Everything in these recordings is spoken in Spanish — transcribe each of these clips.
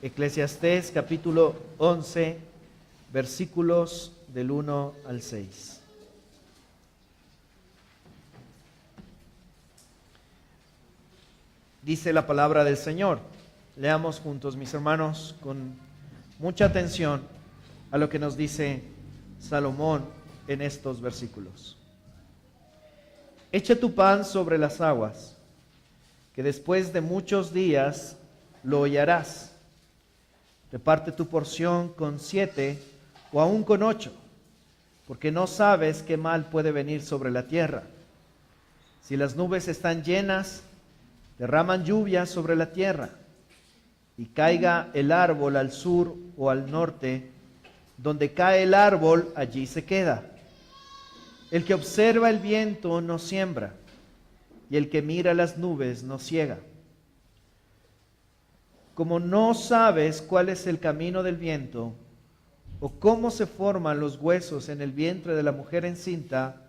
Eclesiastés capítulo 11, versículos del 1 al 6. Dice la palabra del Señor. Leamos juntos, mis hermanos, con mucha atención a lo que nos dice Salomón en estos versículos. Echa tu pan sobre las aguas, que después de muchos días lo hollarás. Reparte tu porción con 7 o aún con 8, porque no sabes qué mal puede venir sobre la tierra. Si las nubes están llenas, derraman lluvia sobre la tierra, y caiga el árbol al sur o al norte, donde cae el árbol, allí se queda. El que observa el viento no siembra, y el que mira las nubes no ciega. Como no sabes cuál es el camino del viento, o cómo se forman los huesos en el vientre de la mujer encinta,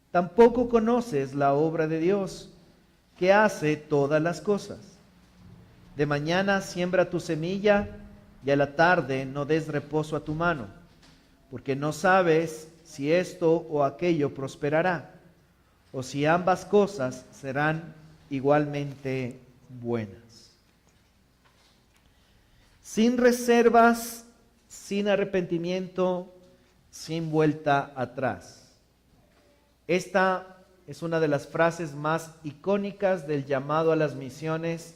tampoco conoces la obra de Dios, que hace todas las cosas. De mañana siembra tu semilla, y a la tarde no des reposo a tu mano, porque no sabes si esto o aquello prosperará, o si ambas cosas serán igualmente buenas. Sin reservas, sin arrepentimiento, sin vuelta atrás. Esta es una de las frases más icónicas del llamado a las misiones,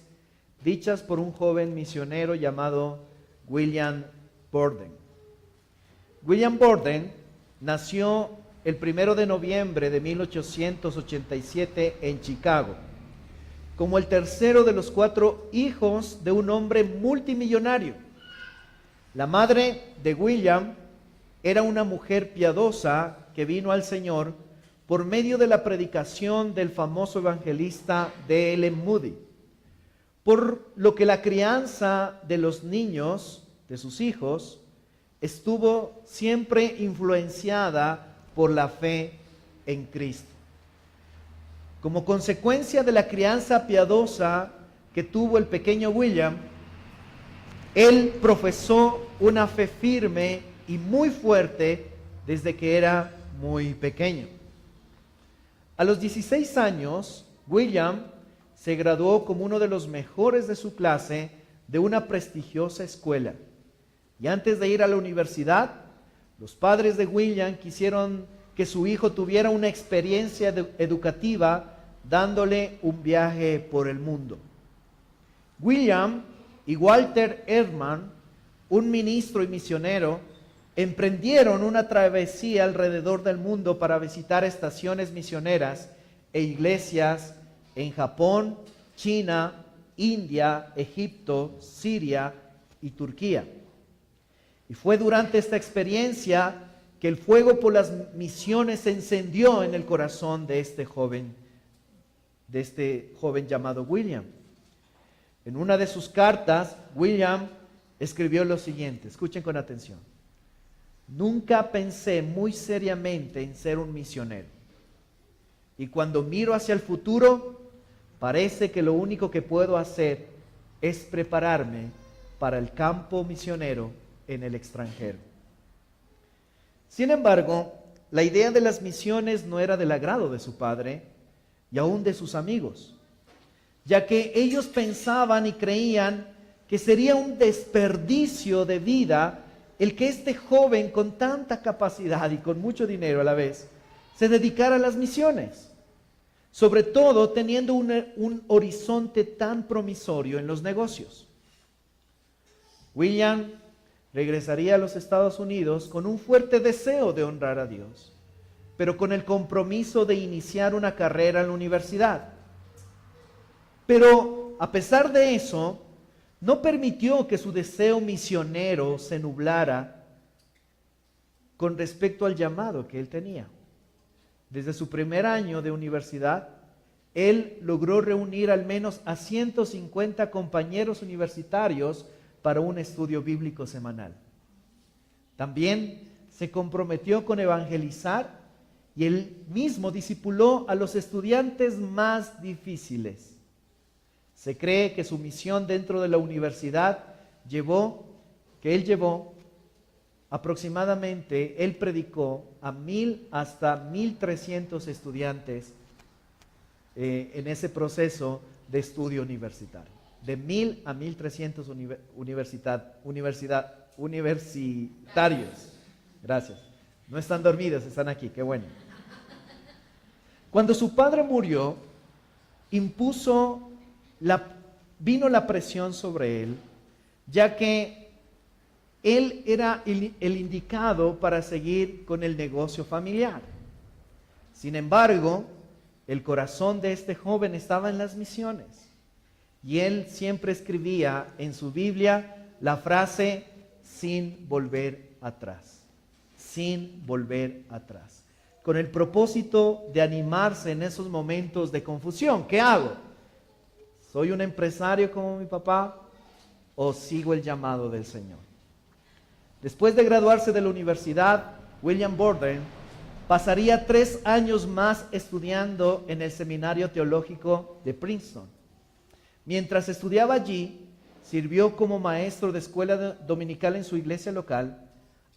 dichas por un joven misionero llamado William Borden. William Borden nació el 1 de noviembre de 1887 en Chicago, como el tercero de los 4 hijos de un hombre multimillonario. La madre de William era una mujer piadosa que vino al Señor por medio de la predicación del famoso evangelista D.L. Moody, por lo que la crianza de los niños, de sus hijos, estuvo siempre influenciada por la fe en Cristo. Como consecuencia de la crianza piadosa que tuvo el pequeño William, él profesó una fe firme y muy fuerte desde que era muy pequeño. A los 16 años, William se graduó como uno de los mejores de su clase de una prestigiosa escuela. Y antes de ir a la universidad, los padres de William quisieron que su hijo tuviera una experiencia educativa, dándole un viaje por el mundo. William y Walter Erdman, un ministro y misionero, emprendieron una travesía alrededor del mundo para visitar estaciones misioneras e iglesias en Japón, China, India, Egipto, Siria y Turquía. Y fue durante esta experiencia que el fuego por las misiones se encendió en el corazón de este joven llamado William. En una de sus cartas, William escribió lo siguiente, escuchen con atención. Nunca pensé muy seriamente en ser un misionero. Y cuando miro hacia el futuro, parece que lo único que puedo hacer es prepararme para el campo misionero en el extranjero. Sin embargo, la idea de las misiones no era del agrado de su padre y aún de sus amigos, ya que ellos pensaban y creían que sería un desperdicio de vida el que este joven con tanta capacidad y con mucho dinero a la vez se dedicara a las misiones, sobre todo teniendo un horizonte tan promisorio en los negocios. William regresaría a los Estados Unidos con un fuerte deseo de honrar a Dios, pero con el compromiso de iniciar una carrera en la universidad. Pero a pesar de eso, no permitió que su deseo misionero se nublara con respecto al llamado que él tenía. Desde su primer año de universidad, él logró reunir al menos a 150 compañeros universitarios para un estudio bíblico semanal. También se comprometió con evangelizar y él mismo discipuló a los estudiantes más difíciles. Se cree que su misión dentro de la universidad él llevó aproximadamente, él predicó a 1000 hasta 1300 estudiantes en ese proceso de estudio universitario. De 1000 a 1300 universitarios. Gracias. No están dormidos, están aquí, qué bueno. Cuando su padre murió, vino la presión sobre él, ya que él era el indicado para seguir con el negocio familiar. Sin embargo, el corazón de este joven estaba en las misiones. Y él siempre escribía en su Biblia la frase, sin volver atrás. Sin volver atrás. Con el propósito de animarse en esos momentos de confusión. ¿Qué hago? ¿Soy un empresario como mi papá o sigo el llamado del Señor? Después de graduarse de la universidad, William Borden pasaría 3 años más estudiando en el Seminario Teológico de Princeton. Mientras estudiaba allí, sirvió como maestro de escuela dominical en su iglesia local,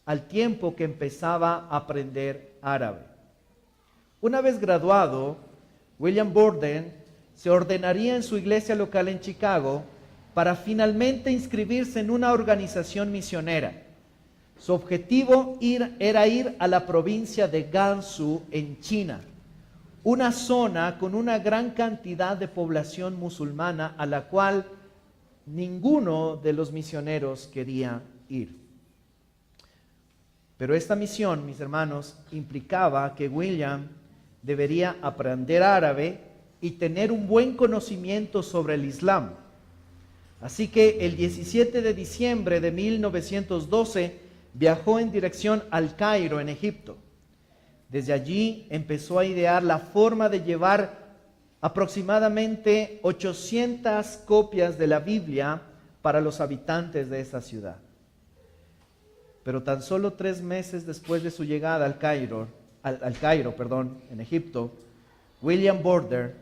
al tiempo que empezaba a aprender árabe. Una vez graduado, William Borden se ordenaría en su iglesia local en Chicago para finalmente inscribirse en una organización misionera. Su objetivo era ir a la provincia de Gansu en China, una zona con una gran cantidad de población musulmana a la cual ninguno de los misioneros quería ir. Pero esta misión, mis hermanos, implicaba que William debería aprender árabe y tener un buen conocimiento sobre el Islam. Así que el 17 de diciembre de 1912 viajó en dirección al Cairo, en Egipto. Desde allí empezó a idear la forma de llevar aproximadamente 800 copias de la Biblia para los habitantes de esa ciudad. Pero tan solo 3 meses después de su llegada al Cairo, en Egipto, William Borden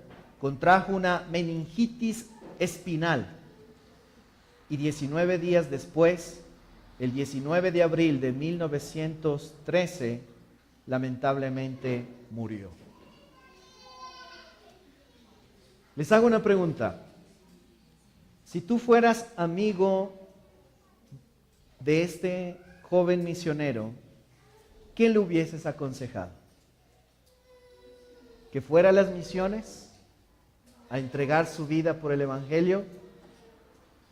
contrajo una meningitis espinal y 19 días después, el 19 de abril de 1913, lamentablemente murió. Les hago una pregunta. Si tú fueras amigo de este joven misionero, ¿qué le hubieses aconsejado? ¿Que fuera a las misiones a entregar su vida por el Evangelio?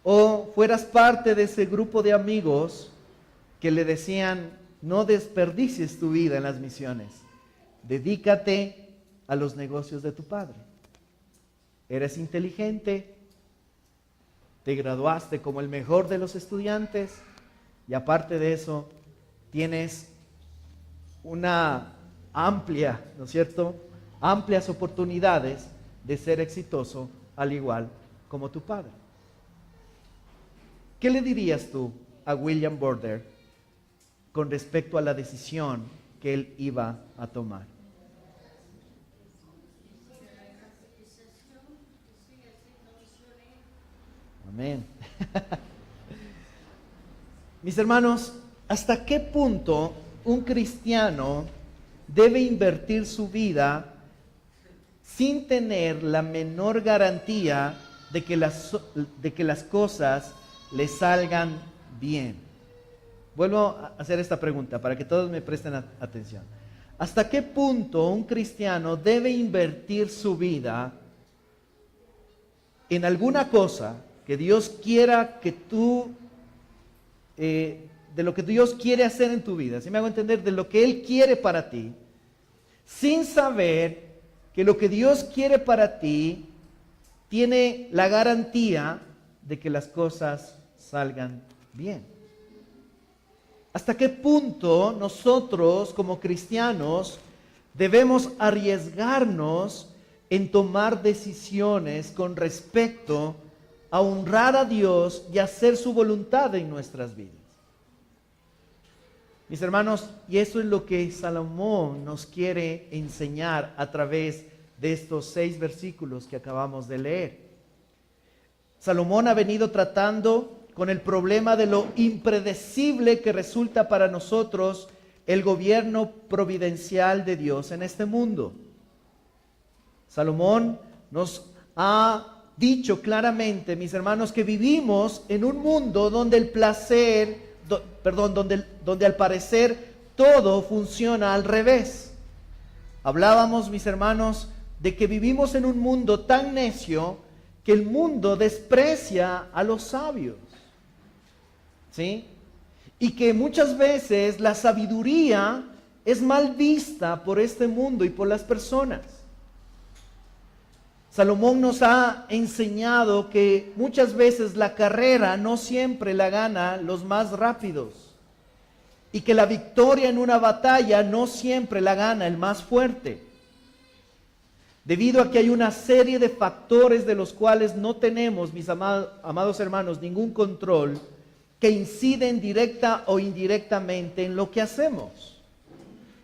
¿O fueras parte de ese grupo de amigos que le decían, no desperdicies tu vida en las misiones, dedícate a los negocios de tu padre? Eres inteligente, te graduaste como el mejor de los estudiantes y aparte de eso tienes una amplia, ¿no es cierto?, amplias oportunidades de ser exitoso al igual como tu padre. ¿Qué le dirías tú a William Borden con respecto a la decisión que él iba a tomar? Amén. Mis hermanos, ¿hasta qué punto un cristiano debe invertir su vida sin tener la menor garantía de que las cosas le salgan bien? Vuelvo a hacer esta pregunta para que todos me presten atención. ¿Hasta qué punto un cristiano debe invertir su vida en alguna cosa que Dios quiera que tú, de lo que Dios quiere hacer en tu vida? ¿Sí me hago entender? De lo que Él quiere para ti, sin saber que lo que Dios quiere para ti tiene la garantía de que las cosas salgan bien. ¿Hasta qué punto nosotros como cristianos debemos arriesgarnos en tomar decisiones con respecto a honrar a Dios y hacer su voluntad en nuestras vidas? Mis hermanos, y eso es lo que Salomón nos quiere enseñar a través de estos 6 versículos que acabamos de leer. Salomón ha venido tratando con el problema de lo impredecible que resulta para nosotros el gobierno providencial de Dios en este mundo. Salomón nos ha dicho claramente, mis hermanos, que vivimos en un mundo donde el placer, donde al parecer todo funciona al revés. Hablábamos, mis hermanos, de que vivimos en un mundo tan necio que el mundo desprecia a los sabios. ¿Sí? Y que muchas veces la sabiduría es mal vista por este mundo y por las personas. Salomón nos ha enseñado que muchas veces la carrera no siempre la gana los más rápidos y que la victoria en una batalla no siempre la gana el más fuerte. Debido a que hay una serie de factores de los cuales no tenemos, mis amados hermanos, ningún control, que inciden directa o indirectamente en lo que hacemos.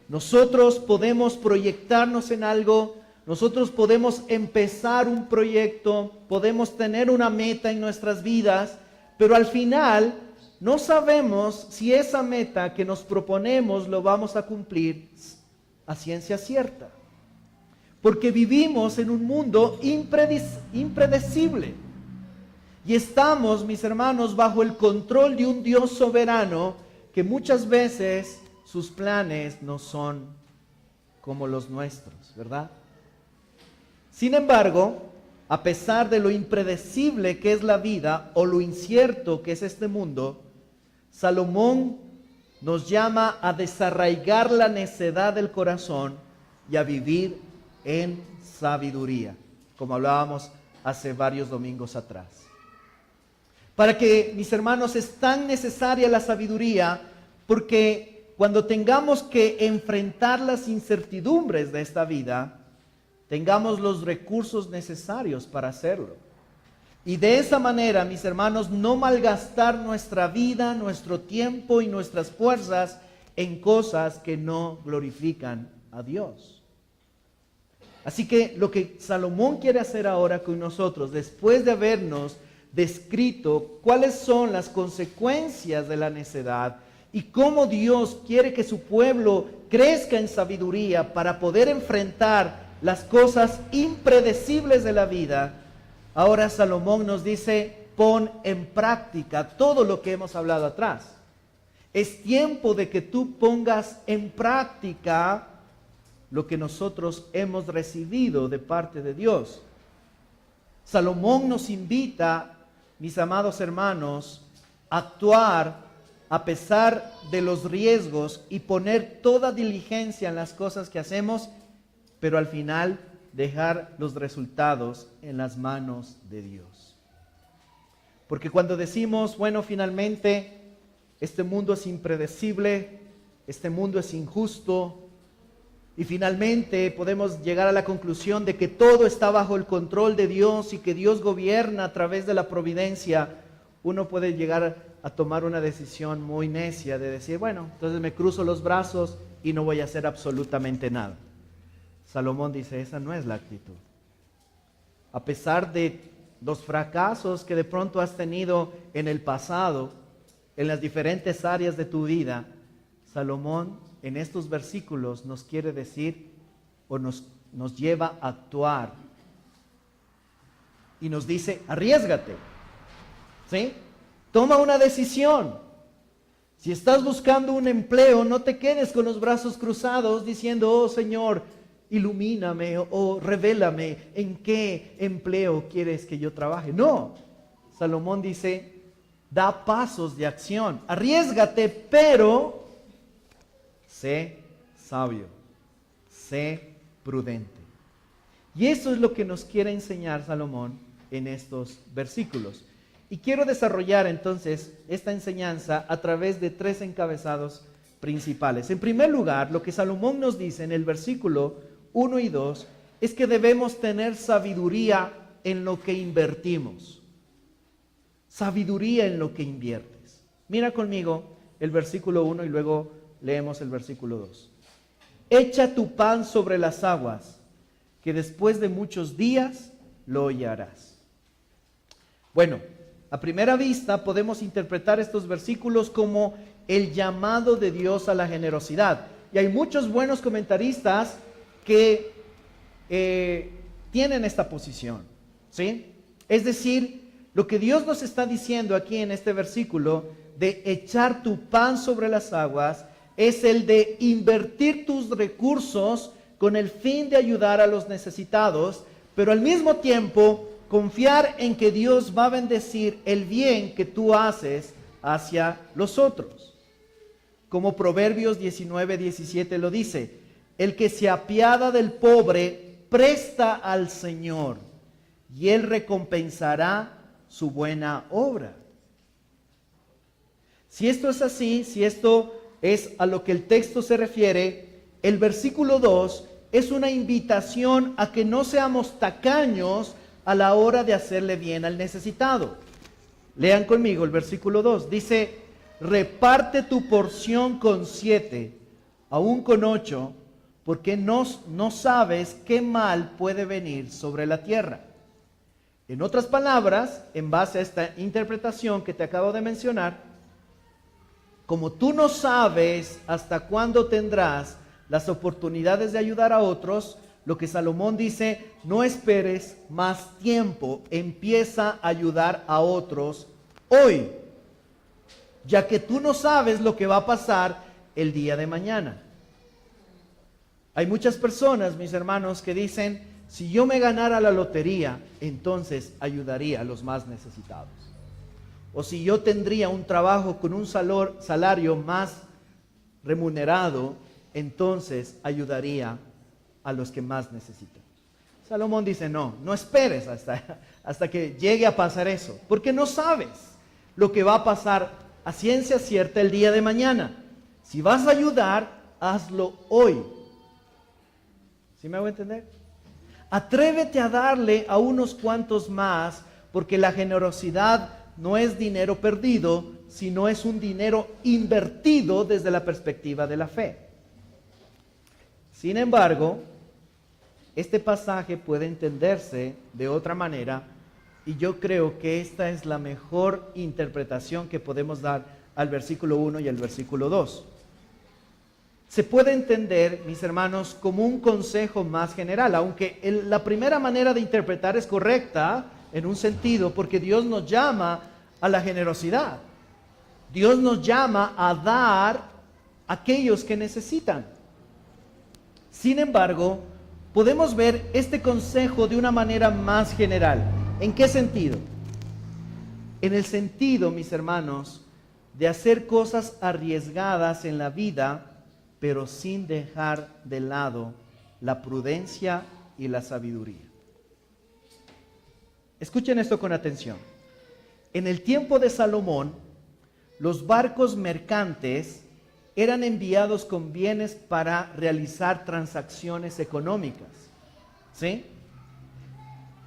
Nosotros podemos proyectarnos en algo, nosotros podemos empezar un proyecto, podemos tener una meta en nuestras vidas, pero al final no sabemos si esa meta que nos proponemos lo vamos a cumplir a ciencia cierta. Porque vivimos en un mundo impredecible. Y estamos, mis hermanos, bajo el control de un Dios soberano que muchas veces sus planes no son como los nuestros, ¿verdad? Sin embargo, a pesar de lo impredecible que es la vida o lo incierto que es este mundo, Salomón nos llama a desarraigar la necedad del corazón y a vivir en sabiduría, como hablábamos hace varios domingos atrás. Para que, mis hermanos, es tan necesaria la sabiduría, porque cuando tengamos que enfrentar las incertidumbres de esta vida, tengamos los recursos necesarios para hacerlo. Y de esa manera, mis hermanos, no malgastar nuestra vida, nuestro tiempo y nuestras fuerzas en cosas que no glorifican a Dios. Así que lo que Salomón quiere hacer ahora con nosotros, después de habernos descrito cuáles son las consecuencias de la necedad y cómo Dios quiere que su pueblo crezca en sabiduría para poder enfrentar las cosas impredecibles de la vida, ahora Salomón nos dice, pon en práctica todo lo que hemos hablado atrás. Es tiempo de que tú pongas en práctica lo que nosotros hemos recibido de parte de Dios. Salomón nos invita, mis amados hermanos, a actuar a pesar de los riesgos y poner toda diligencia en las cosas que hacemos, pero al final dejar los resultados en las manos de Dios. Porque cuando decimos, bueno, finalmente, este mundo es impredecible, este mundo es injusto, y finalmente podemos llegar a la conclusión de que todo está bajo el control de Dios y que Dios gobierna a través de la providencia, uno puede llegar a tomar una decisión muy necia de decir, bueno, entonces me cruzo los brazos y no voy a hacer absolutamente nada. Salomón dice, esa no es la actitud. A pesar de los fracasos que de pronto has tenido en el pasado, en las diferentes áreas de tu vida, Salomón en estos versículos nos quiere decir o nos lleva a actuar. Y nos dice, arriésgate. ¿Sí? Toma una decisión. Si estás buscando un empleo, no te quedes con los brazos cruzados diciendo, oh Señor, ilumíname o revélame en qué empleo quieres que yo trabaje. No, Salomón dice, da pasos de acción, arriésgate, pero sé sabio, sé prudente. Y eso es lo que nos quiere enseñar Salomón en estos versículos. Y quiero desarrollar entonces esta enseñanza a través de tres encabezados principales. En primer lugar, lo que Salomón nos dice en el versículo 1 y 2 es que debemos tener sabiduría en lo que invertimos. Sabiduría en lo que inviertes. Mira conmigo el versículo 1 y luego leemos el versículo 2. Echa tu pan sobre las aguas, que después de muchos días lo hollarás. Bueno, A primera vista podemos interpretar estos versículos como el llamado de Dios a la generosidad. Y hay muchos buenos comentaristas que tienen esta posición, ¿sí? Es decir, lo que Dios nos está diciendo aquí en este versículo de echar tu pan sobre las aguas es el de invertir tus recursos con el fin de ayudar a los necesitados, pero al mismo tiempo confiar en que Dios va a bendecir el bien que tú haces hacia los otros. Como Proverbios 19:17 lo dice, el que se apiada del pobre presta al Señor y Él recompensará su buena obra. Si esto es así, si esto es a lo que el texto se refiere, el versículo 2 es una invitación a que no seamos tacaños a la hora de hacerle bien al necesitado. Lean conmigo el versículo 2. Dice, reparte tu porción con 7, aún con 8, porque no sabes qué mal puede venir sobre la tierra. En otras palabras, en base a esta interpretación que te acabo de mencionar, como tú no sabes hasta cuándo tendrás las oportunidades de ayudar a otros, lo que Salomón dice, no esperes más tiempo, empieza a ayudar a otros hoy, ya que tú no sabes lo que va a pasar el día de mañana. Hay muchas personas, mis hermanos, que dicen, si yo me ganara la lotería, entonces ayudaría a los más necesitados. O si yo tendría un trabajo con un salario más remunerado, entonces ayudaría a los que más necesitan. Salomón dice, no esperes hasta que llegue a pasar eso, porque no sabes lo que va a pasar a ciencia cierta el día de mañana. Si vas a ayudar, hazlo hoy. ¿Sí me hago entender? Atrévete a darle a unos cuantos más, porque la generosidad no es dinero perdido, sino es un dinero invertido desde la perspectiva de la fe. Sin embargo, este pasaje puede entenderse de otra manera y yo creo que esta es la mejor interpretación que podemos dar al versículo 1 y al versículo 2. Se puede entender, mis hermanos, como un consejo más general, aunque la primera manera de interpretar es correcta en un sentido, porque Dios nos llama a la generosidad. Dios nos llama a dar a aquellos que necesitan. Sin embargo, podemos ver este consejo de una manera más general. ¿En qué sentido? En el sentido, mis hermanos, de hacer cosas arriesgadas en la vida, pero sin dejar de lado la prudencia y la sabiduría. Escuchen esto con atención. En el tiempo de Salomón, los barcos mercantes eran enviados con bienes para realizar transacciones económicas, ¿sí?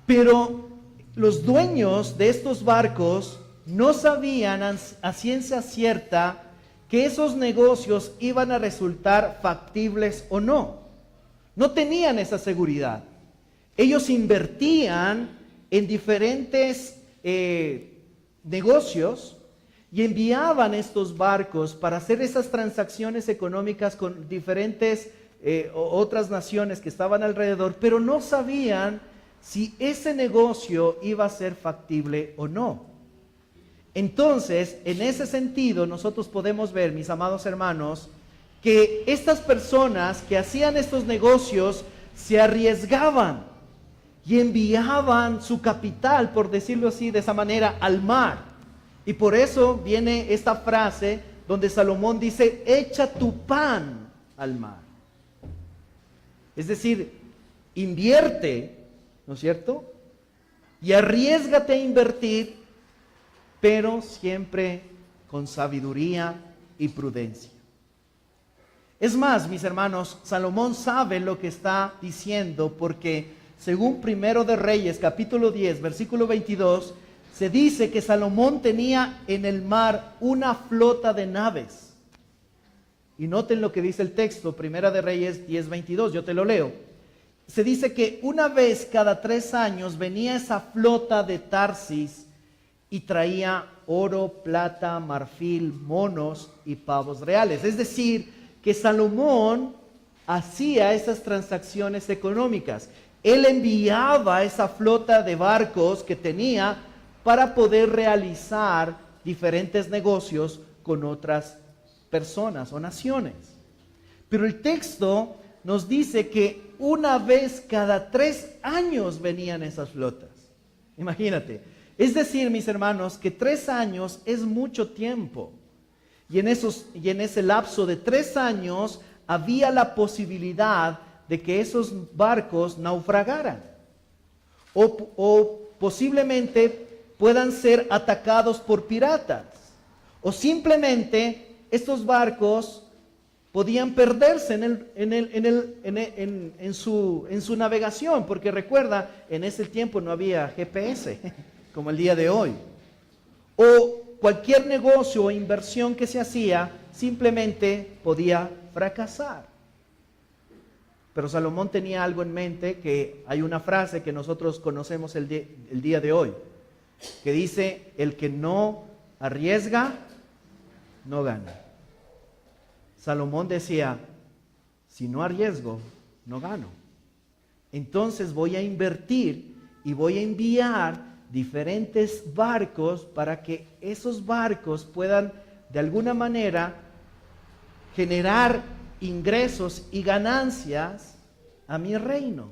Pero los dueños de estos barcos no sabían a ciencia cierta que esos negocios iban a resultar factibles o no. No tenían esa seguridad. Ellos invertían en diferentes negocios y enviaban estos barcos para hacer esas transacciones económicas con diferentes otras naciones que estaban alrededor, pero no sabían si ese negocio iba a ser factible o no. Entonces, en ese sentido, nosotros podemos ver, mis amados hermanos, que estas personas que hacían estos negocios se arriesgaban y enviaban su capital, por decirlo así, de esa manera, al mar. Y por eso viene esta frase donde Salomón dice, echa tu pan al mar. Es decir, invierte, ¿no es cierto? Y arriésgate a invertir, pero siempre con sabiduría y prudencia. Es más, mis hermanos, Salomón sabe lo que está diciendo porque según Primero de Reyes, capítulo 10, versículo 22, se dice que Salomón tenía en el mar una flota de naves. Y noten lo que dice el texto, Primera de Reyes 10, 22, yo te lo leo. Se dice que una vez cada 3 años venía esa flota de Tarsis y traía oro, plata, marfil, monos y pavos reales. Es decir, que Salomón hacía esas transacciones económicas. Él enviaba esa flota de barcos que tenía para poder realizar diferentes negocios con otras personas o naciones. Pero el texto nos dice que una vez cada 3 años venían esas flotas. Imagínate. Es decir, mis hermanos, que 3 años es mucho tiempo. Y en ese lapso de 3 años había la posibilidad de que esos barcos naufragaran. O posiblemente puedan ser atacados por piratas. O simplemente estos barcos podían perderse en su navegación, porque recuerda, en ese tiempo no había GPS, como el día de hoy. O cualquier negocio o inversión que se hacía, simplemente podía fracasar. Pero Salomón tenía algo en mente, que hay una frase que nosotros conocemos el día de hoy, que dice, el que no arriesga, no gana. Salomón decía, si no arriesgo, no gano. Entonces voy a invertir y voy a enviar diferentes barcos para que esos barcos puedan de alguna manera generar ingresos y ganancias a mi reino.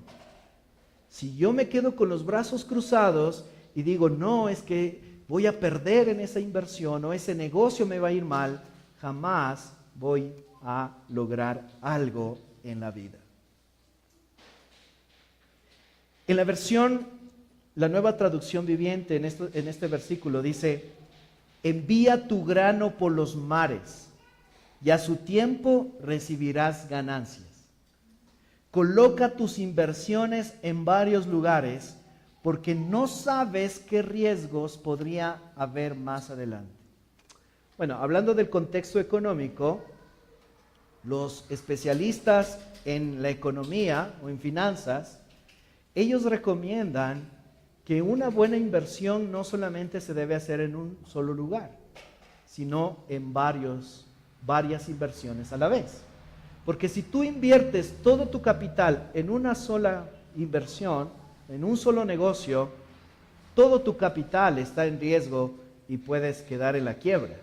Si yo me quedo con los brazos cruzados y digo, no, es que voy a perder en esa inversión o ese negocio me va a ir mal, jamás voy a lograr algo en la vida. En la versión, la Nueva Traducción Viviente, en este versículo dice, envía tu grano por los mares y a su tiempo recibirás ganancias. Coloca tus inversiones en varios lugares porque no sabes qué riesgos podría haber más adelante. Bueno, hablando del contexto económico, los especialistas en la economía o en finanzas, ellos recomiendan que una buena inversión no solamente se debe hacer en un solo lugar, sino en varias inversiones a la vez. Porque si tú inviertes todo tu capital en una sola inversión, en un solo negocio, todo tu capital está en riesgo y puedes quedar en la quiebra.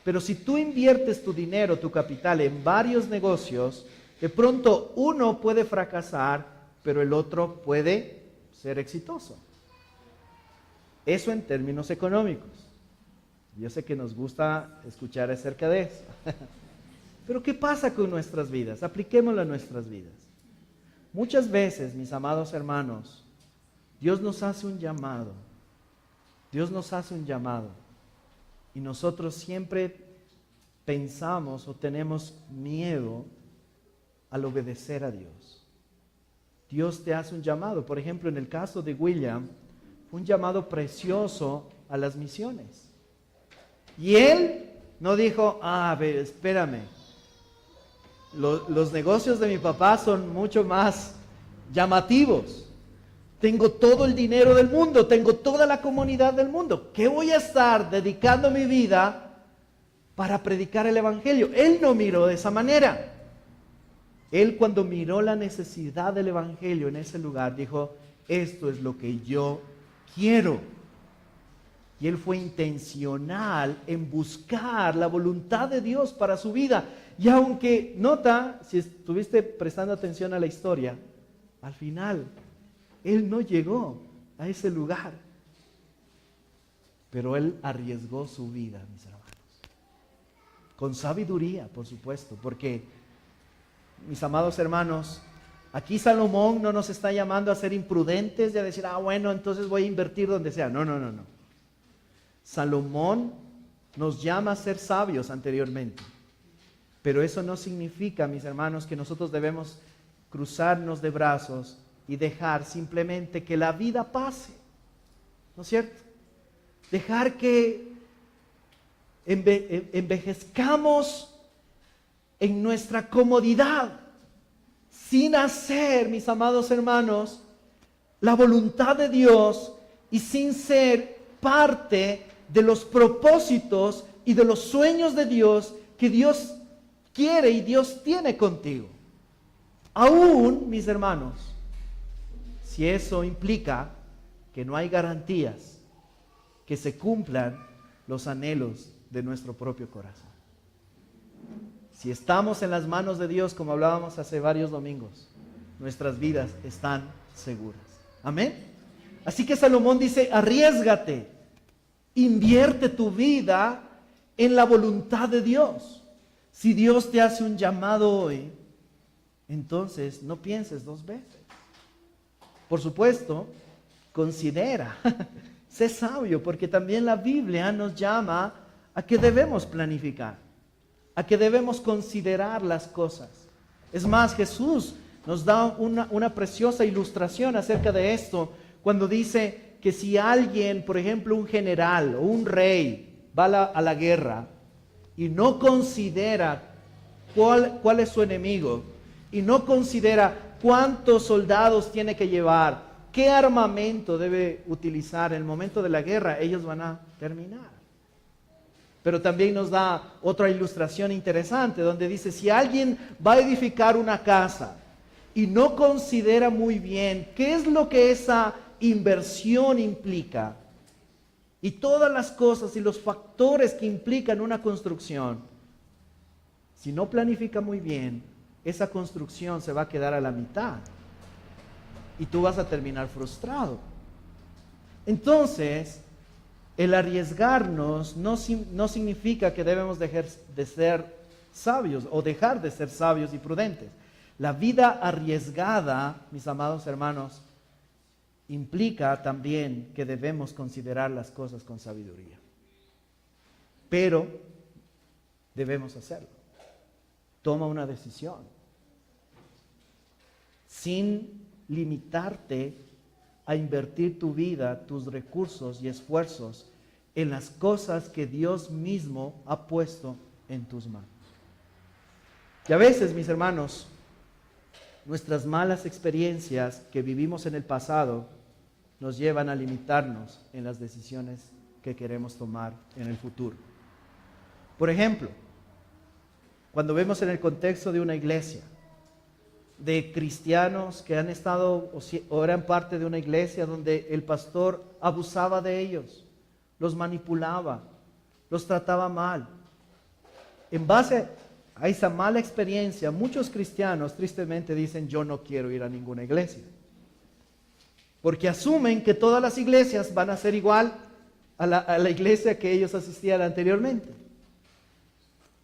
Pero si tú inviertes tu dinero, tu capital en varios negocios, de pronto uno puede fracasar, pero el otro puede ser exitoso. Eso en términos económicos. Yo sé que nos gusta escuchar acerca de eso. Pero ¿qué pasa con nuestras vidas? Apliquémoslo a nuestras vidas. Muchas veces, mis amados hermanos, Dios nos hace un llamado. Dios nos hace un llamado. Y nosotros siempre pensamos o tenemos miedo al obedecer a Dios. Dios te hace un llamado. Por ejemplo, en el caso de William, fue un llamado precioso a las misiones. Y él no dijo, espérame, los negocios de mi papá son mucho más llamativos. Tengo todo el dinero del mundo, tengo toda la comunidad del mundo. ¿Qué voy a estar dedicando mi vida para predicar el evangelio? Él no miró de esa manera. Él, cuando miró la necesidad del evangelio en ese lugar, dijo, esto es lo que yo quiero. Y él fue intencional en buscar la voluntad de Dios para su vida. Y aunque, nota, si estuviste prestando atención a la historia, al final él no llegó a ese lugar, pero él arriesgó su vida, mis hermanos. Con sabiduría, por supuesto, porque, mis amados hermanos, aquí Salomón no nos está llamando a ser imprudentes y a decir, bueno, entonces voy a invertir donde sea. No. Salomón nos llama a ser sabios anteriormente, pero eso no significa, mis hermanos, que nosotros debemos cruzarnos de brazos y dejar simplemente que la vida pase, ¿no es cierto? Dejar que envejezcamos en nuestra comodidad, sin hacer, mis amados hermanos, la voluntad de Dios y sin ser parte de los propósitos y de los sueños de Dios que Dios quiere y Dios tiene contigo. Aún, mis hermanos, si eso implica que no hay garantías que se cumplan los anhelos de nuestro propio corazón. Si estamos en las manos de Dios, como hablábamos hace varios domingos, nuestras vidas están seguras. Amén. Así que Salomón dice, arriésgate, invierte tu vida en la voluntad de Dios. Si Dios te hace un llamado hoy, entonces no pienses dos veces. Por supuesto, considera, sé sabio, porque también la Biblia nos llama a que debemos planificar, a que debemos considerar las cosas. Es más, Jesús nos da una preciosa ilustración acerca de esto, cuando dice que si alguien, por ejemplo, un general o un rey, va a la guerra y no considera cuál es su enemigo, y no considera cuántos soldados tiene que llevar, qué armamento debe utilizar en el momento de la guerra, ellos van a terminar. Pero también nos da otra ilustración interesante, donde dice, si alguien va a edificar una casa y no considera muy bien qué es lo que esa inversión implica, y todas las cosas y los factores que implican una construcción, si no planifica muy bien, esa construcción se va a quedar a la mitad y tú vas a terminar frustrado. Entonces, el arriesgarnos no significa que debemos dejar de ser sabios o dejar de ser sabios y prudentes. La vida arriesgada, mis amados hermanos, implica también que debemos considerar las cosas con sabiduría. Pero debemos hacerlo. Toma una decisión, sin limitarte a invertir tu vida, tus recursos y esfuerzos en las cosas que Dios mismo ha puesto en tus manos. Y a veces, mis hermanos, nuestras malas experiencias que vivimos en el pasado nos llevan a limitarnos en las decisiones que queremos tomar en el futuro. Por ejemplo, cuando vemos en el contexto de una iglesia, de cristianos que han estado o eran parte de una iglesia donde el pastor abusaba de ellos, los manipulaba, los trataba mal. En base a esa mala experiencia, muchos cristianos tristemente dicen, yo no quiero ir a ninguna iglesia. Porque asumen que todas las iglesias van a ser igual a la iglesia que ellos asistían anteriormente.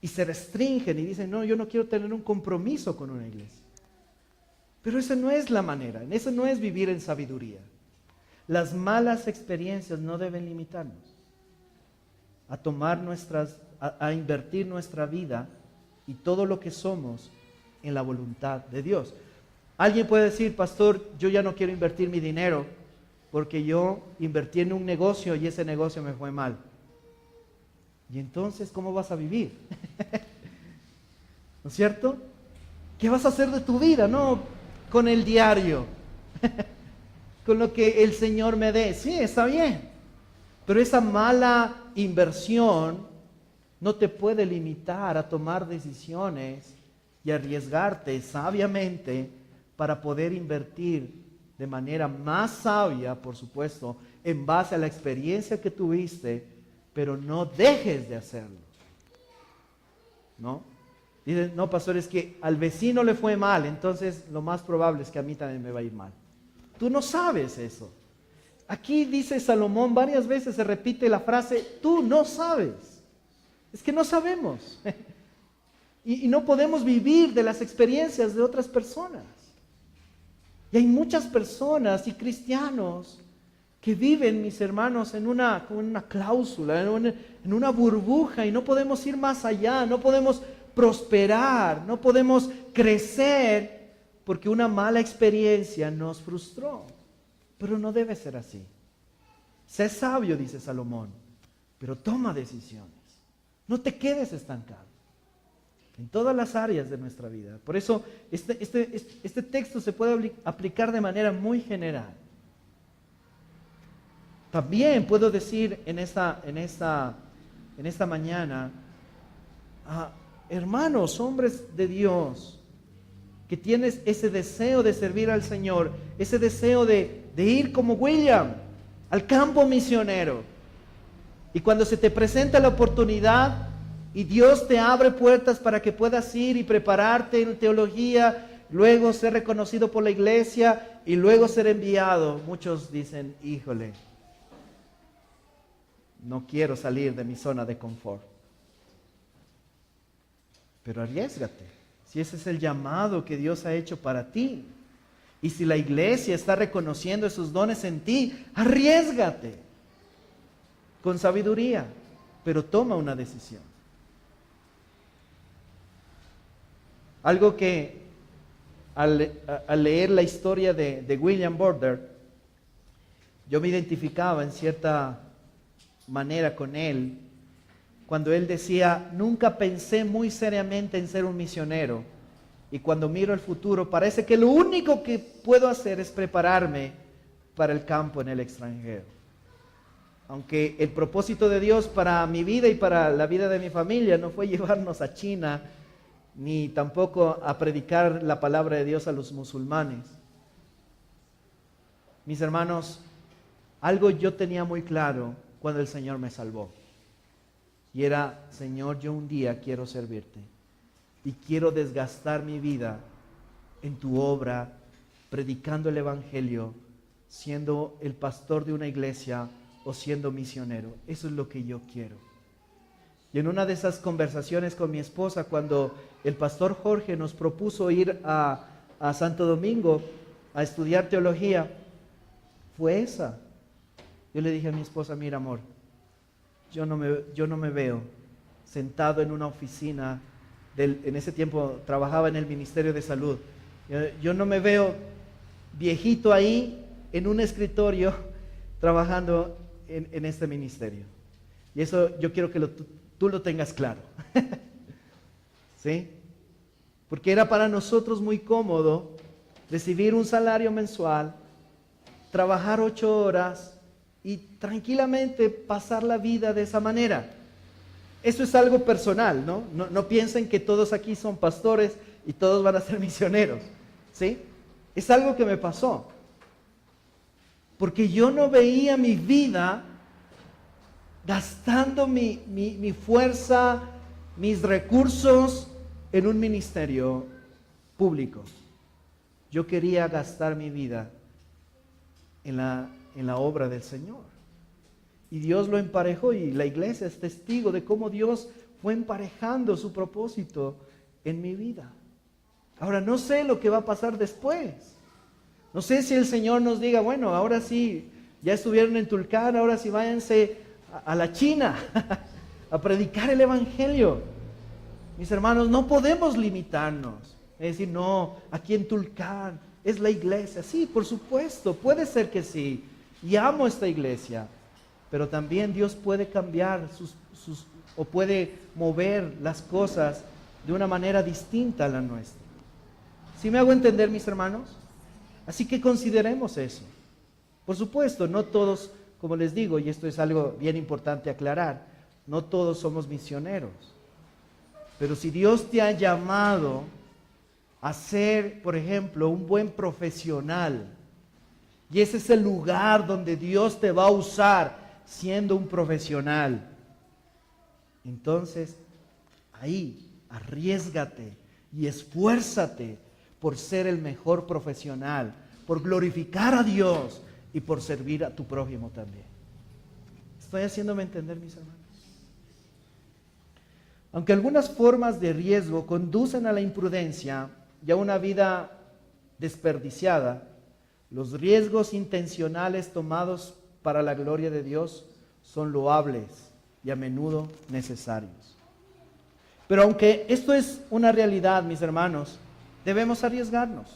Y se restringen y dicen, no, yo no quiero tener un compromiso con una iglesia. Pero esa no es la manera, eso no es vivir en sabiduría. Las malas experiencias no deben limitarnos a tomar a invertir nuestra vida y todo lo que somos en la voluntad de Dios. Alguien puede decir, pastor, yo ya no quiero invertir mi dinero porque yo invertí en un negocio y ese negocio me fue mal. Y entonces, ¿cómo vas a vivir? ¿No es cierto? ¿Qué vas a hacer de tu vida? No, con el diario, con lo que el Señor me dé. Sí, está bien. Pero esa mala inversión no te puede limitar a tomar decisiones y arriesgarte sabiamente para poder invertir de manera más sabia, por supuesto, en base a la experiencia que tuviste, pero no dejes de hacerlo. ¿No? Dicen, no, pastor, es que al vecino le fue mal, entonces lo más probable es que a mí también me va a ir mal. Tú no sabes eso. Aquí dice Salomón, varias veces se repite la frase, tú no sabes. Es que no sabemos. Y no podemos vivir de las experiencias de otras personas. Y hay muchas personas y cristianos que viven, mis hermanos, en una cláusula, en una burbuja, y no podemos ir más allá, no podemos prosperar, no podemos crecer porque una mala experiencia nos frustró. Pero no debe ser así. Sé sabio, dice Salomón, pero toma decisiones. No te quedes estancado en todas las áreas de nuestra vida. Por eso este texto se puede aplicar de manera muy general. también puedo decir en esta mañana, hermanos, hombres de Dios, que tienes ese deseo de servir al Señor, ese deseo de ir como William al campo misionero. Y cuando se te presenta la oportunidad y Dios te abre puertas para que puedas ir y prepararte en teología, luego ser reconocido por la iglesia y luego ser enviado, muchos dicen, híjole, no quiero salir de mi zona de confort. Pero arriésgate, si ese es el llamado que Dios ha hecho para ti. Y si la iglesia está reconociendo esos dones en ti, arriésgate con sabiduría, pero toma una decisión. Algo que al leer la historia de William Border, yo me identificaba en cierta manera con él, cuando él decía, nunca pensé muy seriamente en ser un misionero, y cuando miro el futuro, parece que lo único que puedo hacer es prepararme para el campo en el extranjero. Aunque el propósito de Dios para mi vida y para la vida de mi familia no fue llevarnos a China, ni tampoco a predicar la palabra de Dios a los musulmanes. Mis hermanos, algo yo tenía muy claro cuando el Señor me salvó. Y era, Señor, yo un día quiero servirte. Y quiero desgastar mi vida en tu obra, predicando el Evangelio, siendo el pastor de una iglesia o siendo misionero. Eso es lo que yo quiero. Y en una de esas conversaciones con mi esposa, cuando el pastor Jorge nos propuso ir a Santo Domingo a estudiar teología, fue esa. Yo le dije a mi esposa, mira amor, yo no me veo sentado en una oficina, en ese tiempo trabajaba en el Ministerio de Salud, yo no me veo viejito ahí en un escritorio trabajando en este ministerio. Y eso yo quiero que tú lo tengas claro. ¿Sí? Porque era para nosotros muy cómodo recibir un salario mensual, trabajar 8 horas y tranquilamente pasar la vida de esa manera. Eso es algo personal, ¿no? No piensen que todos aquí son pastores y todos van a ser misioneros, ¿sí? Es algo que me pasó. Porque yo no veía mi vida gastando mi fuerza, mis recursos en un ministerio público. Yo quería gastar mi vida en la obra del Señor. Y Dios lo emparejó y la iglesia es testigo de cómo Dios fue emparejando su propósito en mi vida. Ahora no sé lo que va a pasar después. No sé si el Señor nos diga, bueno, ahora sí, ya estuvieron en Tulcán, ahora sí váyanse a la China a predicar el Evangelio. Mis hermanos, no podemos limitarnos. Es decir, no, aquí en Tulcán es la iglesia. Sí, por supuesto, puede ser que sí. Y amo esta iglesia. Pero también Dios puede cambiar o puede mover las cosas de una manera distinta a la nuestra. ¿Sí me hago entender, mis hermanos? Así que consideremos eso. Por supuesto, no todos, como les digo, y esto es algo bien importante aclarar, no todos somos misioneros. Pero si Dios te ha llamado a ser, por ejemplo, un buen profesional, y ese es el lugar donde Dios te va a usar siendo un profesional, entonces ahí arriésgate y esfuérzate por ser el mejor profesional, por glorificar a Dios y por servir a tu prójimo también. ¿Estoy haciéndome entender, mis hermanos? Aunque algunas formas de riesgo conducen a la imprudencia y a una vida desperdiciada, los riesgos intencionales tomados para la gloria de Dios son loables y a menudo necesarios. Pero aunque esto es una realidad, mis hermanos, debemos arriesgarnos.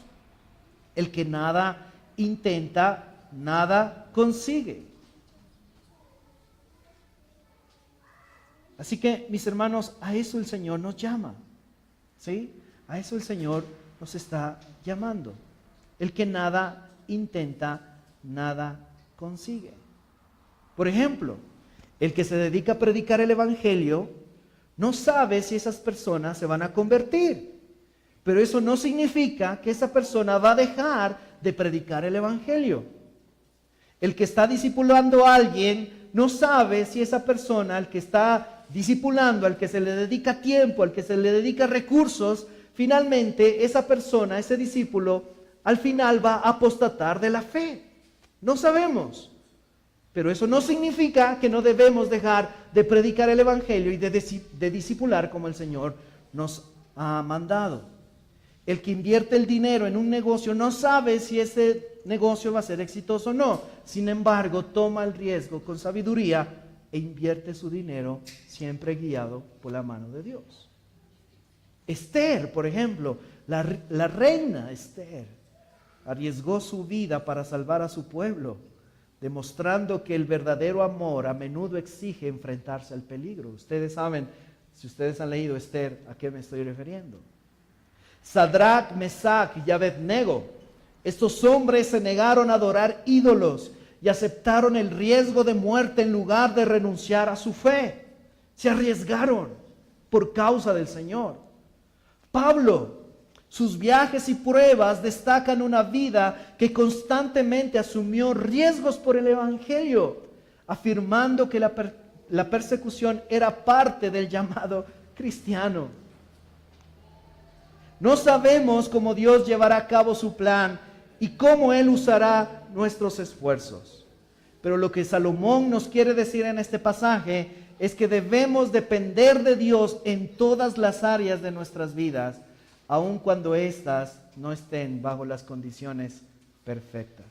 El que nada intenta, nada consigue. Así que, mis hermanos, a eso el Señor nos llama. ¿Sí? A eso el Señor nos está llamando. El que nada intenta, nada consigue. Por ejemplo, el que se dedica a predicar el evangelio no sabe si esas personas se van a convertir, pero eso no significa que esa persona va a dejar de predicar el evangelio. El que está discipulando a alguien no sabe si esa persona, al que está discipulando, al que se le dedica tiempo, al que se le dedica recursos, finalmente esa persona, ese discípulo, al final va a apostatar de la fe. No sabemos. Pero eso no significa que no debemos dejar de predicar el evangelio y de discipular como el Señor nos ha mandado. El que invierte el dinero en un negocio no sabe si ese negocio va a ser exitoso o no. Sin embargo, toma el riesgo con sabiduría e invierte su dinero siempre guiado por la mano de Dios. Esther, por ejemplo, la reina Esther, arriesgó su vida para salvar a su pueblo, demostrando que el verdadero amor a menudo exige enfrentarse al peligro. Ustedes saben, si ustedes han leído Esther, ¿a qué me estoy refiriendo? Sadrach, Mesach y Abednego, estos hombres se negaron a adorar ídolos y aceptaron el riesgo de muerte en lugar de renunciar a su fe. Se arriesgaron por causa del Señor. Pablo, sus viajes y pruebas destacan una vida que constantemente asumió riesgos por el evangelio, afirmando que la persecución era parte del llamado cristiano. No sabemos cómo Dios llevará a cabo su plan y cómo Él usará nuestros esfuerzos. Pero lo que Salomón nos quiere decir en este pasaje es que debemos depender de Dios en todas las áreas de nuestras vidas, aun cuando éstas no estén bajo las condiciones perfectas.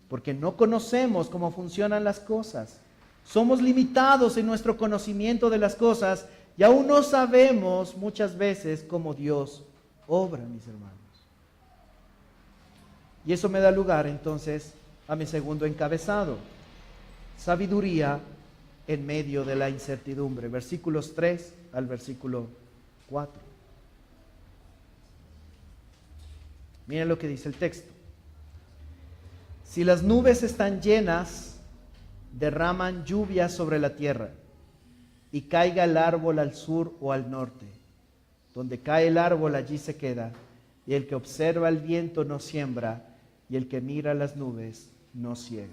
Porque no conocemos cómo funcionan las cosas. Somos limitados en nuestro conocimiento de las cosas y aún no sabemos muchas veces cómo Dios obra, mis hermanos. Y eso me da lugar entonces a mi segundo encabezado: sabiduría en medio de la incertidumbre. Versículos 3 al versículo 4. Miren lo que dice el texto. Si las nubes están llenas, derraman lluvia sobre la tierra, y caiga el árbol al sur o al norte. Donde cae el árbol, allí se queda, y el que observa el viento no siembra, y el que mira las nubes no ciega.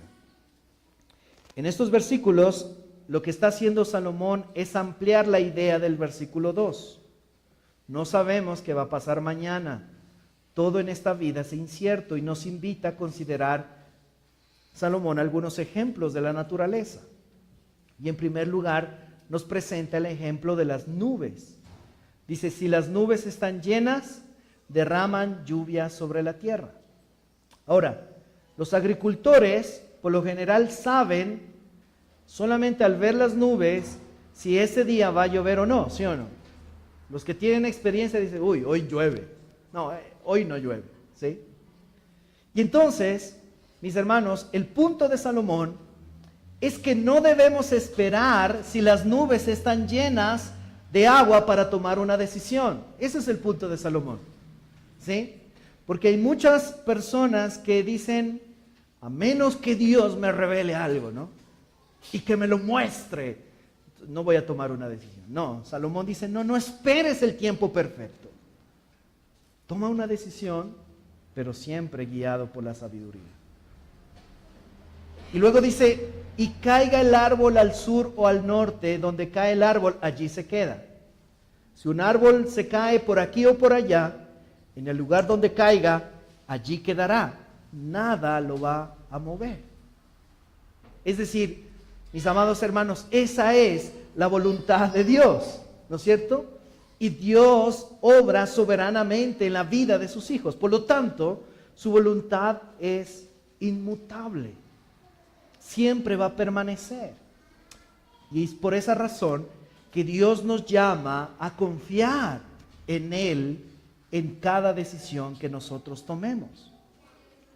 En estos versículos, lo que está haciendo Salomón es ampliar la idea del versículo 2. No sabemos qué va a pasar mañana. Todo en esta vida es incierto y nos invita a considerar Salomón algunos ejemplos de la naturaleza. Y en primer lugar, nos presenta el ejemplo de las nubes. Dice, si las nubes están llenas, derraman lluvia sobre la tierra. Ahora, los agricultores por lo general saben solamente al ver las nubes si ese día va a llover o no, ¿sí o no? Los que tienen experiencia dicen, uy, hoy llueve. No, hoy no llueve, ¿sí? Y entonces, mis hermanos, el punto de Salomón es que no debemos esperar si las nubes están llenas de agua para tomar una decisión. Ese es el punto de Salomón, ¿sí? Porque hay muchas personas que dicen, a menos que Dios me revele algo, ¿no? Y que me lo muestre, no voy a tomar una decisión. No, Salomón dice, no esperes el tiempo perfecto. Toma una decisión, pero siempre guiado por la sabiduría. Y luego dice, y caiga el árbol al sur o al norte, donde cae el árbol, allí se queda. Si un árbol se cae por aquí o por allá, en el lugar donde caiga, allí quedará. Nada lo va a mover. Es decir, mis amados hermanos, esa es la voluntad de Dios, ¿no es cierto? Y Dios obra soberanamente en la vida de sus hijos. Por lo tanto, su voluntad es inmutable. Siempre va a permanecer. Y es por esa razón que Dios nos llama a confiar en Él en cada decisión que nosotros tomemos.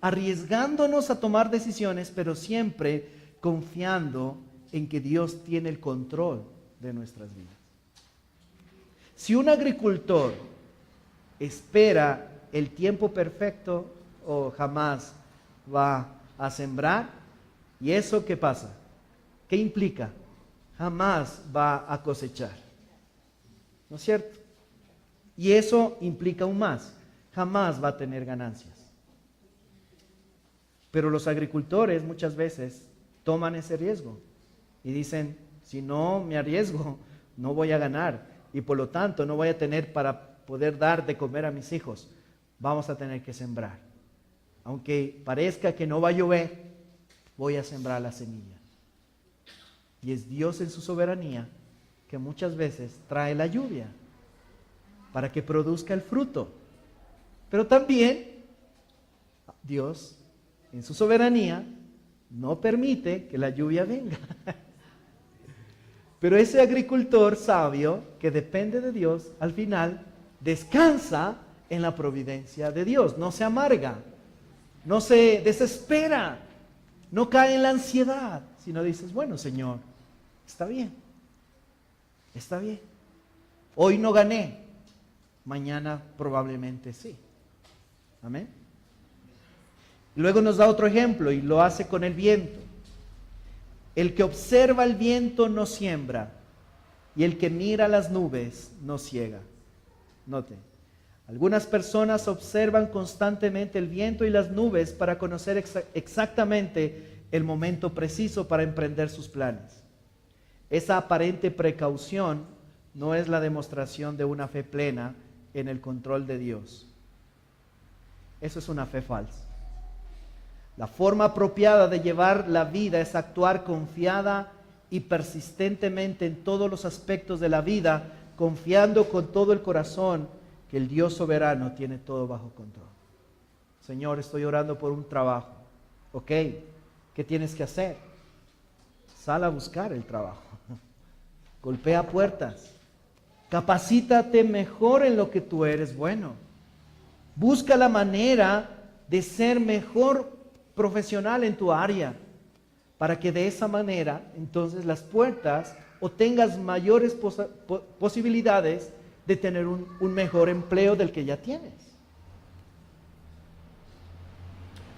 Arriesgándonos a tomar decisiones, pero siempre confiando en que Dios tiene el control de nuestras vidas. Si un agricultor espera el tiempo perfecto, o jamás va a sembrar, ¿y eso qué pasa? ¿qué implica? Jamás va a cosechar. ¿No es cierto? Y eso implica aún más, jamás va a tener ganancias. Pero los agricultores muchas veces toman ese riesgo y dicen, si no me arriesgo, no voy a ganar y por lo tanto no voy a tener para poder dar de comer a mis hijos. Vamos a tener que sembrar. Aunque parezca que no va a llover, voy a sembrar la semilla. Y es Dios en su soberanía que muchas veces trae la lluvia para que produzca el fruto. Pero también Dios en su soberanía no permite que la lluvia venga. Pero ese agricultor sabio que depende de Dios, al final descansa en la providencia de Dios. No se amarga, no se desespera, no cae en la ansiedad, sino dices, bueno, Señor, está bien, está bien. Hoy no gané, mañana probablemente sí. Amén. Luego nos da otro ejemplo y lo hace con el viento. El que observa el viento no siembra y el que mira las nubes no ciega. Note, algunas personas observan constantemente el viento y las nubes para conocer exactamente el momento preciso para emprender sus planes. Esa aparente precaución no es la demostración de una fe plena en el control de Dios. Eso es una fe falsa. La forma apropiada de llevar la vida es actuar confiada y persistentemente en todos los aspectos de la vida, confiando con todo el corazón que el Dios soberano tiene todo bajo control. Señor, estoy orando por un trabajo. Ok, ¿qué tienes que hacer? Sal a buscar el trabajo. Golpea puertas. Capacítate mejor en lo que tú eres bueno. Busca la manera de ser mejor profesional en tu área, para que de esa manera entonces las puertas o tengas mayores posibilidades de tener un mejor empleo del que ya tienes.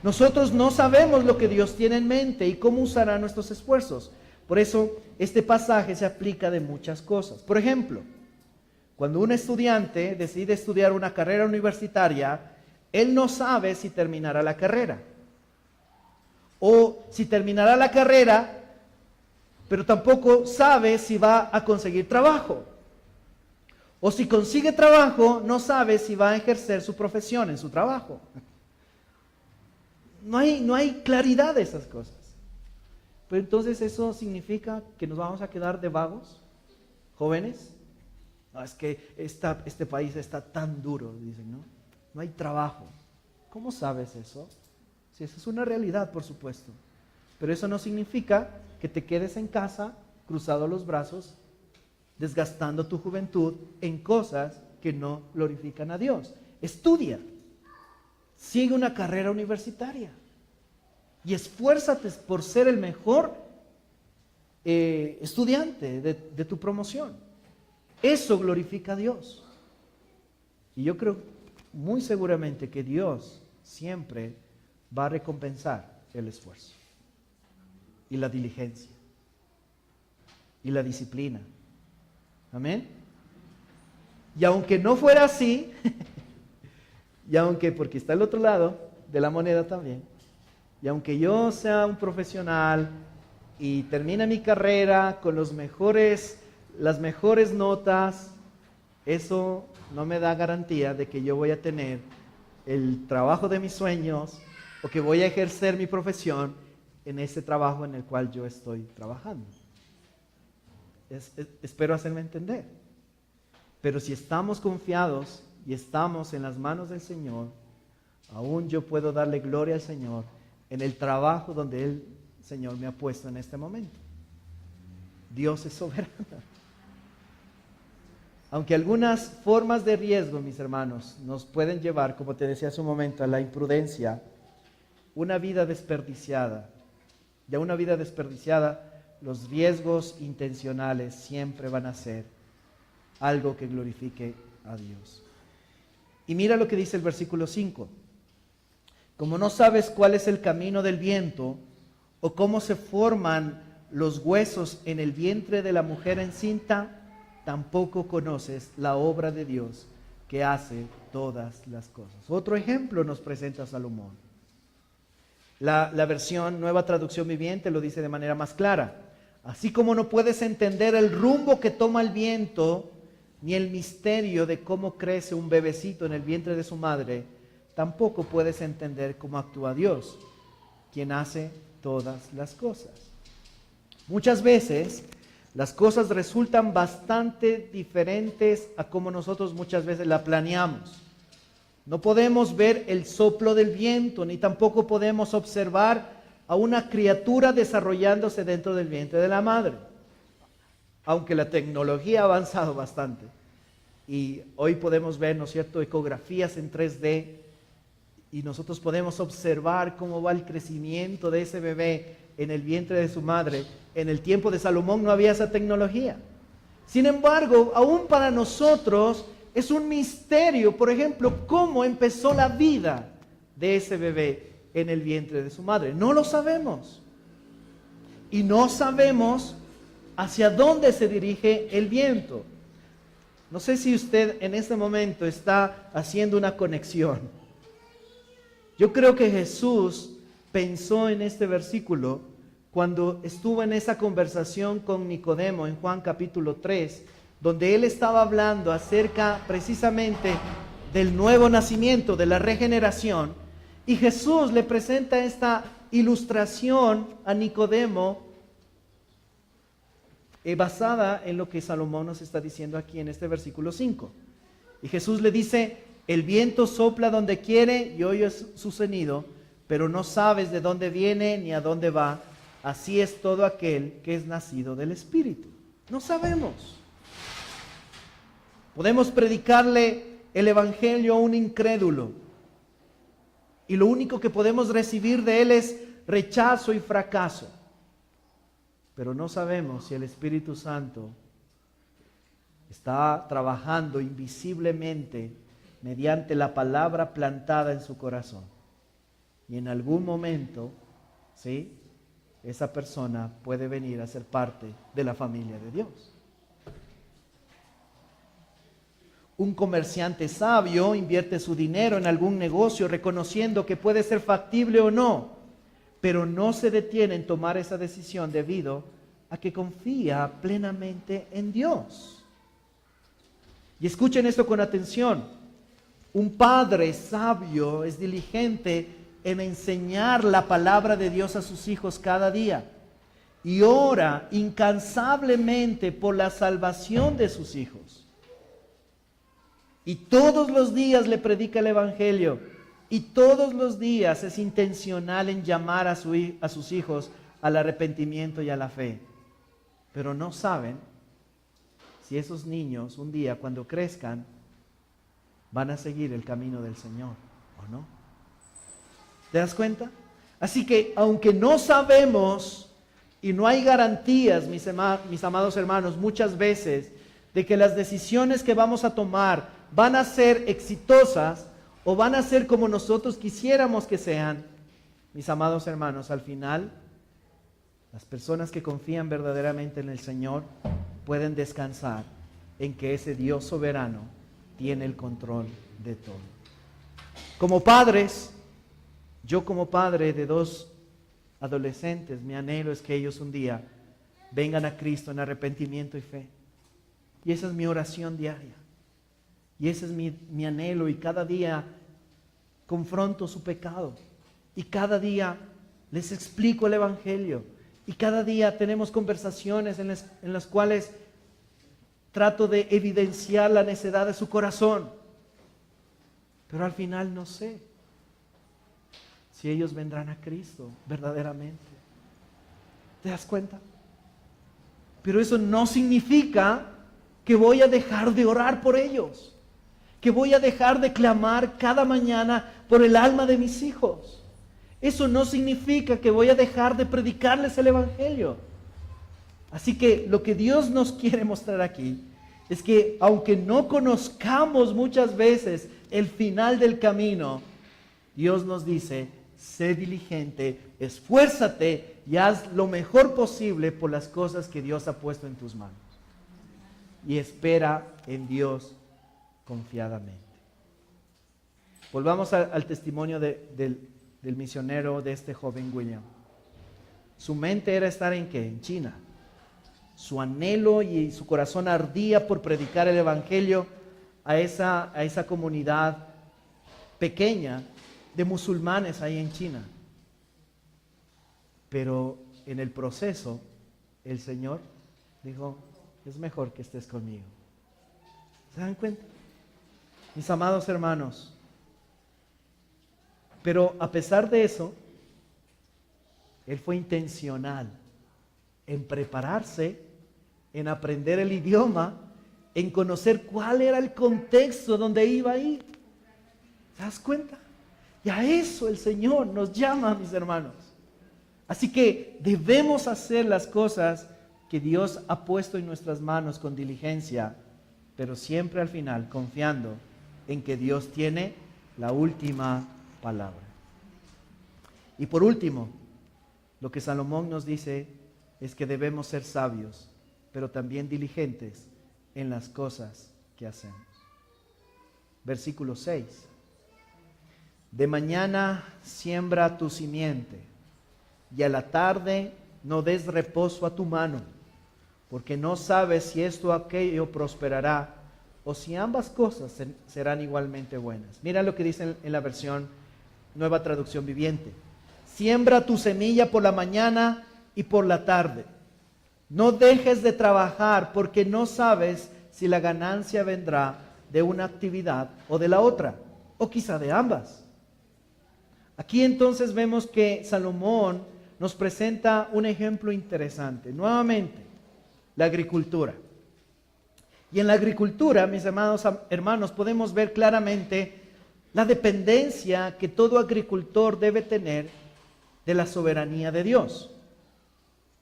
Nosotros no sabemos lo que Dios tiene en mente y cómo usará nuestros esfuerzos. Por eso este pasaje se aplica de muchas cosas. Por ejemplo, cuando un estudiante decide estudiar una carrera universitaria, él no sabe si terminará la carrera. O si terminará la carrera, pero tampoco sabe si va a conseguir trabajo. O si consigue trabajo, no sabe si va a ejercer su profesión en su trabajo. No hay claridad de esas cosas. Pero entonces eso significa que nos vamos a quedar de vagos, jóvenes. No, es que este país está tan duro, dicen, ¿no? No hay trabajo. ¿Cómo sabes eso? Si eso es una realidad, por supuesto. Pero eso no significa que te quedes en casa, cruzado los brazos, desgastando tu juventud en cosas que no glorifican a Dios. Estudia. Sigue una carrera universitaria. Y esfuérzate por ser el mejor estudiante de tu promoción. Eso glorifica a Dios. Y yo creo muy seguramente que Dios siempre va a recompensar el esfuerzo y la diligencia y la disciplina. Amén. Y aunque no fuera así, y aunque, porque está el otro lado de la moneda también, y aunque yo sea un profesional y termine mi carrera con las mejores notas, eso no me da garantía de que yo voy a tener el trabajo de mis sueños o que voy a ejercer mi profesión en ese trabajo en el cual yo estoy trabajando. Espero hacerme entender. Pero si estamos confiados y estamos en las manos del Señor, aún yo puedo darle gloria al Señor en el trabajo donde el Señor me ha puesto en este momento. Dios es soberano. Aunque algunas formas de riesgo, mis hermanos, nos pueden llevar, como te decía hace un momento, a la imprudencia, una vida desperdiciada. Y a una vida desperdiciada, los riesgos intencionales siempre van a ser algo que glorifique a Dios. Y mira lo que dice el versículo 5. Como no sabes cuál es el camino del viento o cómo se forman los huesos en el vientre de la mujer encinta, tampoco conoces la obra de Dios que hace todas las cosas. Otro ejemplo nos presenta Salomón. La versión Nueva Traducción Viviente lo dice de manera más clara. Así como no puedes entender el rumbo que toma el viento, ni el misterio de cómo crece un bebecito en el vientre de su madre, tampoco puedes entender cómo actúa Dios, quien hace todas las cosas. Muchas veces las cosas resultan bastante diferentes a como nosotros muchas veces la planeamos. No podemos ver el soplo del viento, ni tampoco podemos observar a una criatura desarrollándose dentro del vientre de la madre. Aunque la tecnología ha avanzado bastante. Y hoy podemos ver, ¿no es cierto?, ecografías en 3D. Y nosotros podemos observar cómo va el crecimiento de ese bebé en el vientre de su madre. En el tiempo de Salomón no había esa tecnología. Sin embargo, aún para nosotros es un misterio, por ejemplo, cómo empezó la vida de ese bebé en el vientre de su madre. No lo sabemos. Y no sabemos hacia dónde se dirige el viento. No sé si usted en este momento está haciendo una conexión. Yo creo que Jesús pensó en este versículo cuando estuvo en esa conversación con Nicodemo en Juan capítulo 3, donde él estaba hablando acerca precisamente del nuevo nacimiento, de la regeneración, y Jesús le presenta esta ilustración a Nicodemo basada en lo que Salomón nos está diciendo aquí en este versículo 5. Y Jesús le dice: el viento sopla donde quiere y oyes su sonido, pero no sabes de dónde viene ni a dónde va. Así es todo aquel que es nacido del Espíritu. No sabemos. Podemos predicarle el Evangelio a un incrédulo y lo único que podemos recibir de él es rechazo y fracaso. Pero no sabemos si el Espíritu Santo está trabajando invisiblemente mediante la palabra plantada en su corazón. Y en algún momento, ¿sí?, esa persona puede venir a ser parte de la familia de Dios. Un comerciante sabio invierte su dinero en algún negocio reconociendo que puede ser factible o no, pero no se detiene en tomar esa decisión debido a que confía plenamente en Dios. Y escuchen esto con atención. Un padre sabio es diligente en enseñar la palabra de Dios a sus hijos cada día y ora incansablemente por la salvación de sus hijos. Y todos los días le predica el Evangelio y todos los días es intencional en llamar a sus hijos al arrepentimiento y a la fe. Pero no saben si esos niños un día cuando crezcan van a seguir el camino del Señor o no. ¿Te das cuenta? Así que aunque no sabemos y no hay garantías, mis amados hermanos, muchas veces de que las decisiones que vamos a tomar van a ser exitosas o van a ser como nosotros quisiéramos que sean, mis amados hermanos, al final las personas que confían verdaderamente en el Señor pueden descansar en que ese Dios soberano tiene el control de todo. Como padres, yo como padre de 2 adolescentes, mi anhelo es que ellos un día vengan a Cristo en arrepentimiento y fe. Y esa es mi oración diaria. Y ese es mi anhelo, y cada día confronto su pecado. Y cada día les explico el Evangelio. Y cada día tenemos conversaciones en las cuales trato de evidenciar la necedad de su corazón. Pero al final no sé si ellos vendrán a Cristo verdaderamente. ¿Te das cuenta? Pero eso no significa que voy a dejar de orar por ellos, que voy a dejar de clamar cada mañana por el alma de mis hijos. Eso no significa que voy a dejar de predicarles el Evangelio. Así que lo que Dios nos quiere mostrar aquí es que aunque no conozcamos muchas veces el final del camino, Dios nos dice: sé diligente, esfuérzate y haz lo mejor posible por las cosas que Dios ha puesto en tus manos. Y espera en Dios confiadamente. Volvamos al testimonio del misionero, de este joven William. Su mente era estar ¿en qué? En China. Su anhelo y su corazón ardía por predicar el evangelio a esa comunidad pequeña de musulmanes ahí en China. Pero en el proceso, el Señor dijo, es mejor que estés conmigo. ¿Se dan cuenta? Mis amados hermanos, pero a pesar de eso, él fue intencional en prepararse, en aprender el idioma, en conocer cuál era el contexto donde iba a ir. ¿Te das cuenta? Y a eso el Señor nos llama, mis hermanos. Así que debemos hacer las cosas que Dios ha puesto en nuestras manos con diligencia, pero siempre al final confiando en que Dios tiene la última palabra. Y por último, lo que Salomón nos dice es que debemos ser sabios, pero también diligentes en las cosas que hacemos. Versículo 6. De mañana siembra tu simiente, y a la tarde no des reposo a tu mano, porque no sabes si esto o aquello prosperará, o si ambas cosas serán igualmente buenas. Mira lo que dice en la versión Nueva Traducción Viviente. Siembra tu semilla por la mañana y por la tarde. No dejes de trabajar, porque no sabes si la ganancia vendrá de una actividad o de la otra, o quizá de ambas. Aquí entonces vemos que Salomón nos presenta un ejemplo interesante. Nuevamente, la agricultura. Y en la agricultura, mis amados hermanos, podemos ver claramente la dependencia que todo agricultor debe tener de la soberanía de Dios.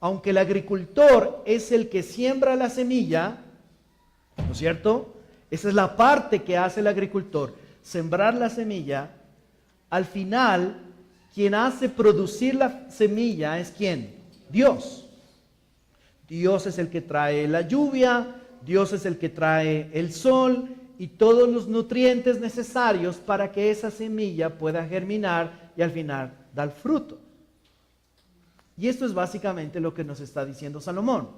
Aunque el agricultor es el que siembra la semilla, ¿no es cierto? Esa es la parte que hace el agricultor, sembrar la semilla. Al final, quien hace producir la semilla es ¿quién? Dios. Dios es el que trae la lluvia, Dios es el que trae el sol y todos los nutrientes necesarios para que esa semilla pueda germinar y al final dar fruto. Y esto es básicamente lo que nos está diciendo Salomón.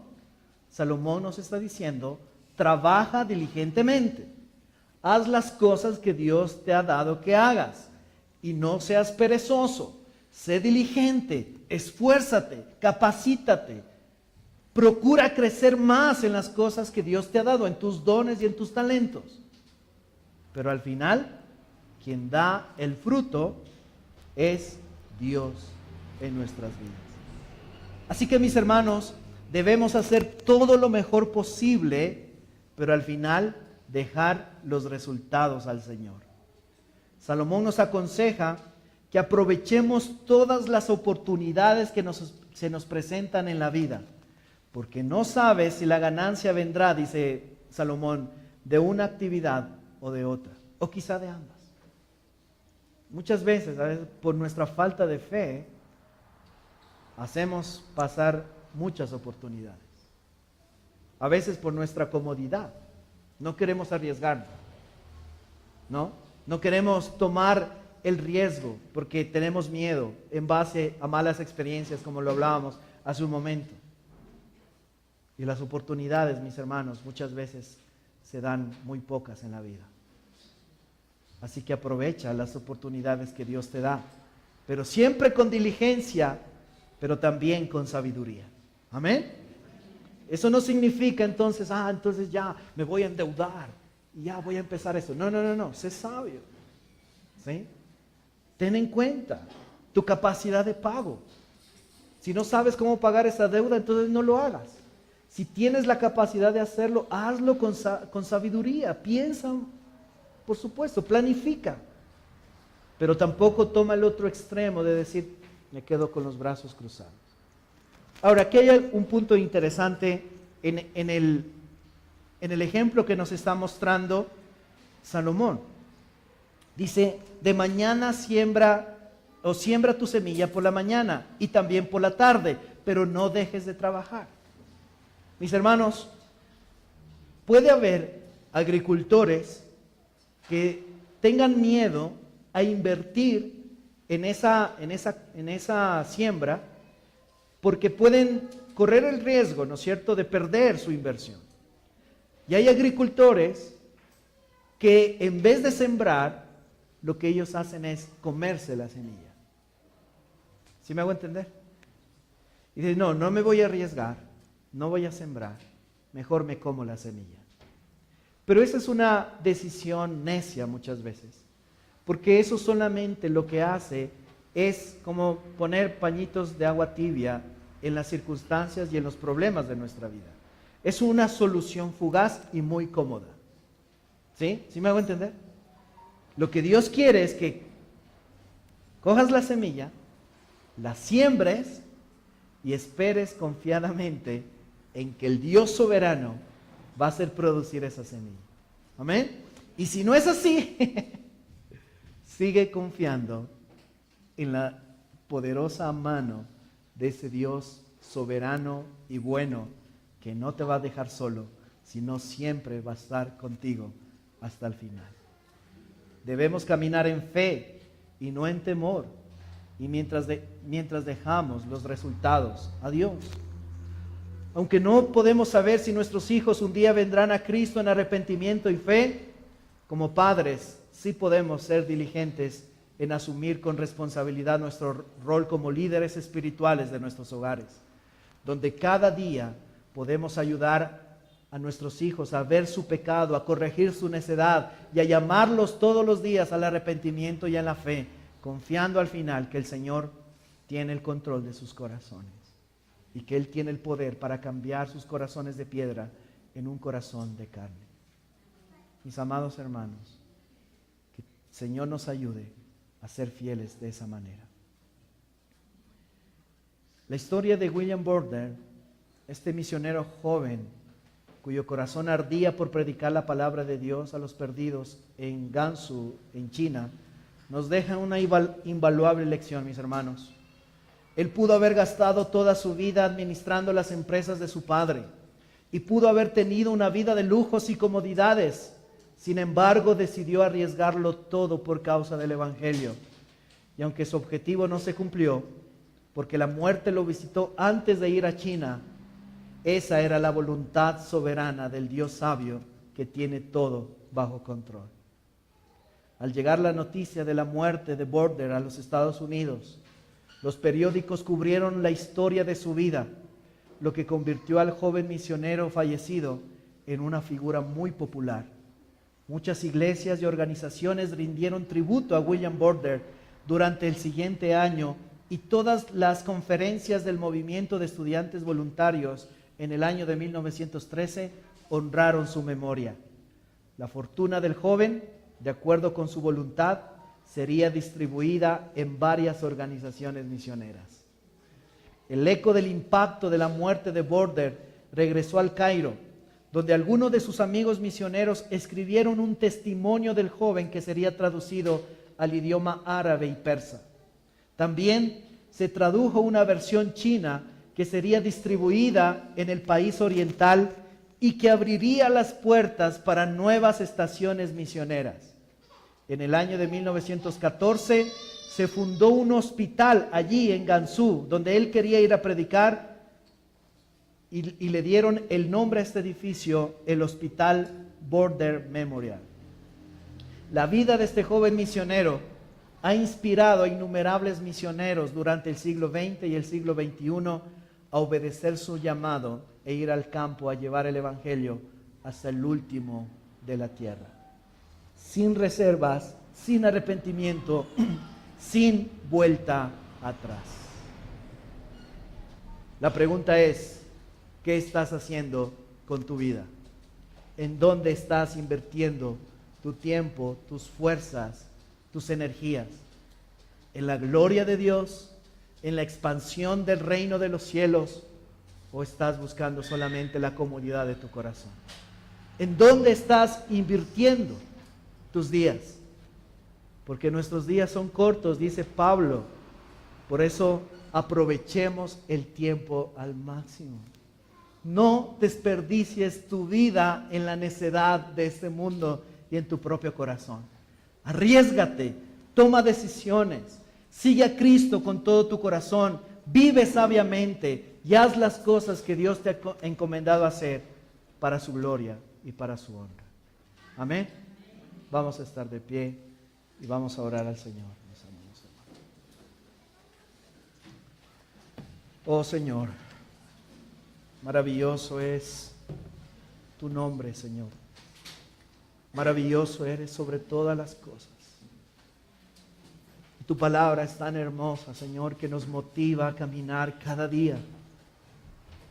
Salomón nos está diciendo, trabaja diligentemente, haz las cosas que Dios te ha dado que hagas. Y no seas perezoso, sé diligente, esfuérzate, capacítate, procura crecer más en las cosas que Dios te ha dado, en tus dones y en tus talentos. Pero al final, quien da el fruto es Dios en nuestras vidas. Así que mis hermanos, debemos hacer todo lo mejor posible, pero al final dejar los resultados al Señor. Salomón nos aconseja que aprovechemos todas las oportunidades que se nos presentan en la vida, porque no sabes si la ganancia vendrá, dice Salomón, de una actividad o de otra, o quizá de ambas. Muchas veces, por nuestra falta de fe, hacemos pasar muchas oportunidades. A veces por nuestra comodidad, no queremos arriesgarnos, ¿no? No queremos tomar el riesgo porque tenemos miedo en base a malas experiencias, como lo hablábamos hace un momento. Y las oportunidades, mis hermanos, muchas veces se dan muy pocas en la vida. Así que aprovecha las oportunidades que Dios te da, pero siempre con diligencia, pero también con sabiduría. Amén. Eso no significa entonces, entonces ya me voy a endeudar y ya voy a empezar eso. No, sé sabio. ¿Sí? Ten en cuenta tu capacidad de pago. Si no sabes cómo pagar esa deuda, entonces no lo hagas. Si tienes la capacidad de hacerlo, hazlo con sabiduría. Piensa, por supuesto, planifica. Pero tampoco toma el otro extremo de decir, me quedo con los brazos cruzados. Ahora, aquí hay un punto interesante en el ejemplo que nos está mostrando Salomón. Dice, de mañana siembra o siembra tu semilla por la mañana y también por la tarde, pero no dejes de trabajar. Mis hermanos, puede haber agricultores que tengan miedo a invertir en esa siembra porque pueden correr el riesgo, ¿no es cierto?, de perder su inversión. Y hay agricultores que en vez de sembrar, lo que ellos hacen es comerse la semilla. ¿Sí me hago entender? Y dicen, no me voy a arriesgar, no voy a sembrar, mejor me como la semilla. Pero esa es una decisión necia muchas veces, porque eso solamente lo que hace es como poner pañitos de agua tibia en las circunstancias y en los problemas de nuestra vida. Es una solución fugaz y muy cómoda. ¿Sí? ¿Sí me hago entender? Lo que Dios quiere es que cojas la semilla, la siembres y esperes confiadamente en que el Dios soberano va a hacer producir esa semilla. ¿Amén? Y si no es así, sigue confiando en la poderosa mano de ese Dios soberano y bueno que no te va a dejar solo, sino siempre va a estar contigo hasta el final. Debemos caminar en fe y no en temor, y mientras dejamos los resultados a Dios. Aunque no podemos saber si nuestros hijos un día vendrán a Cristo en arrepentimiento y fe, como padres sí podemos ser diligentes en asumir con responsabilidad nuestro rol como líderes espirituales de nuestros hogares, donde cada día podemos ayudar a nuestros hijos a ver su pecado, a corregir su necedad y a llamarlos todos los días al arrepentimiento y a la fe, confiando al final que el Señor tiene el control de sus corazones y que Él tiene el poder para cambiar sus corazones de piedra en un corazón de carne. Mis amados hermanos, que el Señor nos ayude a ser fieles de esa manera. La historia de William Borden, este misionero joven cuyo corazón ardía por predicar la palabra de Dios a los perdidos en Gansu, en China, nos deja una invaluable lección, mis hermanos. Él pudo haber gastado toda su vida administrando las empresas de su padre y pudo haber tenido una vida de lujos y comodidades. Sin embargo, decidió arriesgarlo todo por causa del Evangelio. Y aunque su objetivo no se cumplió, porque la muerte lo visitó antes de ir a China, esa era la voluntad soberana del Dios sabio que tiene todo bajo control. Al llegar la noticia de la muerte de Borden a los Estados Unidos, los periódicos cubrieron la historia de su vida, lo que convirtió al joven misionero fallecido en una figura muy popular. Muchas iglesias y organizaciones rindieron tributo a William Borden durante el siguiente año y todas las conferencias del movimiento de estudiantes voluntarios en el año de 1913 honraron su memoria. La fortuna del joven, de acuerdo con su voluntad, sería distribuida en varias organizaciones misioneras. El eco del impacto de la muerte de Borden regresó al Cairo, donde algunos de sus amigos misioneros escribieron un testimonio del joven que sería traducido al idioma árabe y persa. También se tradujo una versión china que sería distribuida en el país oriental y que abriría las puertas para nuevas estaciones misioneras. En el año de 1914 se fundó un hospital allí en Gansu, donde él quería ir a predicar, y le dieron el nombre a este edificio, el Hospital Borden Memorial. La vida de este joven misionero ha inspirado a innumerables misioneros durante el siglo XX y el siglo XXI a obedecer su llamado e ir al campo a llevar el Evangelio hasta el último de la tierra. Sin reservas, sin arrepentimiento, sin vuelta atrás. La pregunta es, ¿qué estás haciendo con tu vida? ¿En dónde estás invirtiendo tu tiempo, tus fuerzas, tus energías? ¿En la gloria de Dios? ¿En la expansión del reino de los cielos? ¿O estás buscando solamente la comodidad de tu corazón? ¿En dónde estás invirtiendo tus días? porque nuestros días son cortos, dice Pablo. Por eso aprovechemos el tiempo al máximo. No desperdicies tu vida en la necedad de este mundo y en tu propio corazón. Arriésgate, toma decisiones, sigue a Cristo con todo tu corazón, vive sabiamente y haz las cosas que Dios te ha encomendado hacer para su gloria y para su honra. Amén. Vamos a estar de pie y vamos a orar al Señor. Oh Señor, maravilloso es tu nombre, Señor. Maravilloso eres sobre todas las cosas. Y tu palabra es tan hermosa, Señor, que nos motiva a caminar cada día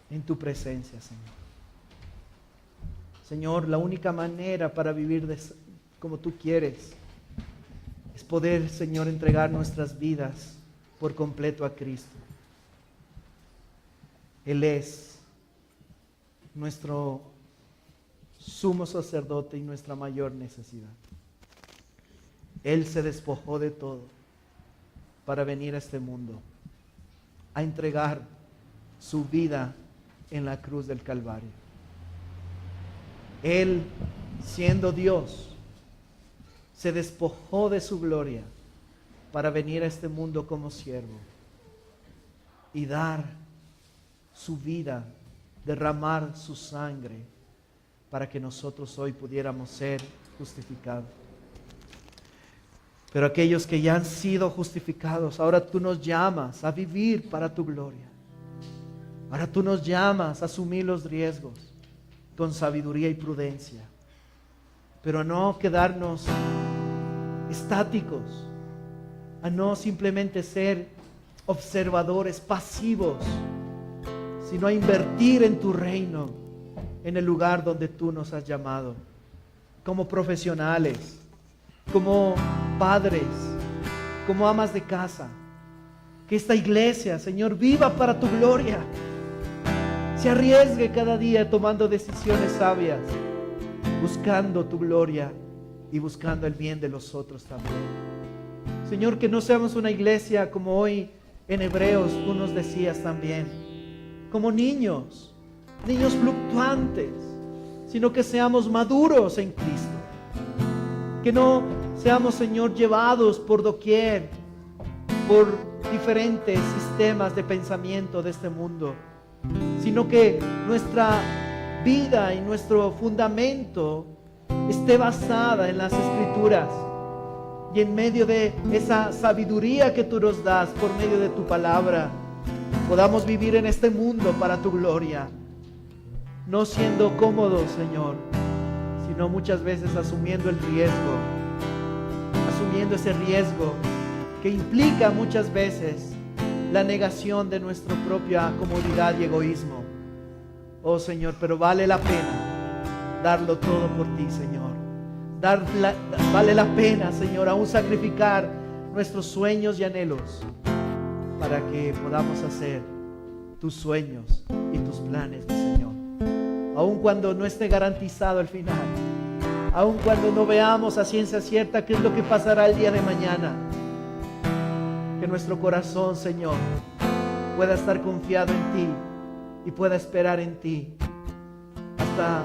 en tu presencia, Señor. Señor, la única manera para vivir como tú quieres es poder, Señor, entregar nuestras vidas por completo a Cristo. Él es nuestro sumo sacerdote y nuestra mayor necesidad. Él se despojó de todo para venir a este mundo a entregar su vida en la cruz del Calvario. Él, siendo Dios, se despojó de su gloria para venir a este mundo como siervo y dar su vida, derramar su sangre para que nosotros hoy pudiéramos ser justificados. Pero aquellos que ya han sido justificados, ahora tú nos llamas a vivir para tu gloria. Ahora tú nos llamas a asumir los riesgos con sabiduría y prudencia, pero a no quedarnos estáticos, a no simplemente ser observadores pasivos, sino a invertir en tu reino, en el lugar donde tú nos has llamado, como profesionales, como padres, como amas de casa. Que esta iglesia, Señor, viva para tu gloria, se arriesgue cada día tomando decisiones sabias, buscando tu gloria y buscando el bien de los otros también. Señor, que no seamos una iglesia como hoy en Hebreos tú nos decías también, como niños fluctuantes, sino que seamos maduros en Cristo. Que no seamos, Señor, llevados por doquier, por diferentes sistemas de pensamiento de este mundo, sino que nuestra vida y nuestro fundamento esté basada en las Escrituras y en medio de esa sabiduría que tú nos das por medio de tu palabra, podamos vivir en este mundo para tu gloria, no siendo cómodos, Señor, sino muchas veces asumiendo el riesgo, asumiendo ese riesgo que implica muchas veces la negación de nuestra propia comodidad y egoísmo. Oh Señor, pero vale la pena darlo todo por ti, Señor. Vale la pena, Señor, aún sacrificar nuestros sueños y anhelos para que podamos hacer tus sueños y tus planes, mi Señor. Aun cuando no esté garantizado el final, aun cuando no veamos a ciencia cierta qué es lo que pasará el día de mañana, que nuestro corazón, Señor, pueda estar confiado en ti y pueda esperar en ti hasta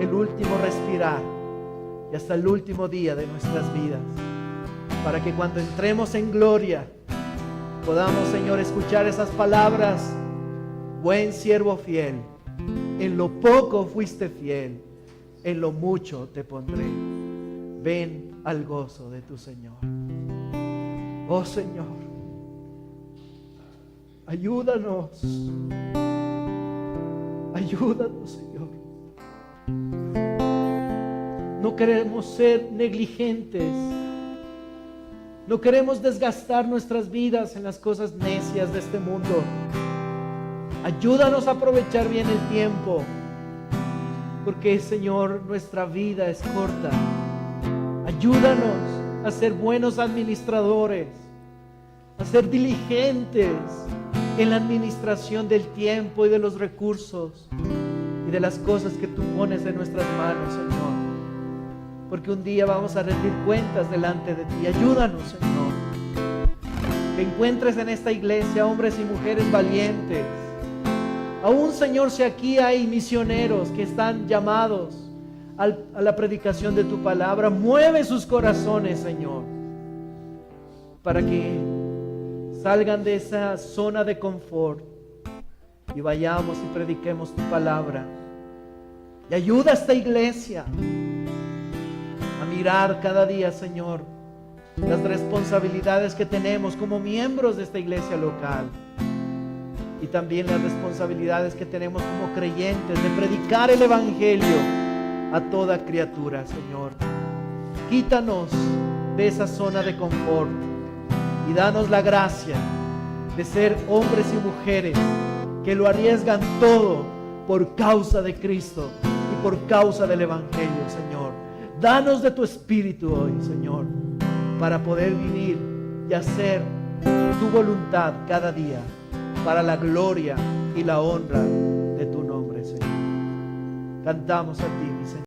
el último respirar y hasta el último día de nuestras vidas, para que cuando entremos en gloria podamos, Señor, escuchar esas palabras: buen siervo fiel, en lo poco fuiste fiel, en lo mucho te pondré. Ven al gozo de tu Señor. Oh Señor, ayúdanos, Señor. No queremos ser negligentes, no queremos desgastar nuestras vidas en las cosas necias de este mundo. Ayúdanos a aprovechar bien el tiempo, porque, Señor, nuestra vida es corta. Ayúdanos a ser buenos administradores, a ser diligentes en la administración del tiempo y de los recursos y de las cosas que tú pones en nuestras manos, Señor. porque un día vamos a rendir cuentas delante de ti. Ayúdanos, Señor. Que encuentres en esta iglesia hombres y mujeres valientes. Aún, Señor, si aquí hay misioneros que están llamados a la predicación de tu palabra, mueve sus corazones, Señor, para que salgan de esa zona de confort y vayamos y prediquemos tu palabra. Y ayuda a esta iglesia a mirar cada día, Señor, las responsabilidades que tenemos como miembros de esta iglesia local, y también las responsabilidades que tenemos como creyentes de predicar el evangelio a toda criatura, Señor. Quítanos de esa zona de confort y danos la gracia de ser hombres y mujeres que lo arriesgan todo por causa de Cristo y por causa del evangelio, Señor. Danos de tu espíritu hoy, Señor, para poder vivir y hacer tu voluntad cada día, para la gloria y la honra de tu nombre, Señor. Cantamos a ti, mi Señor.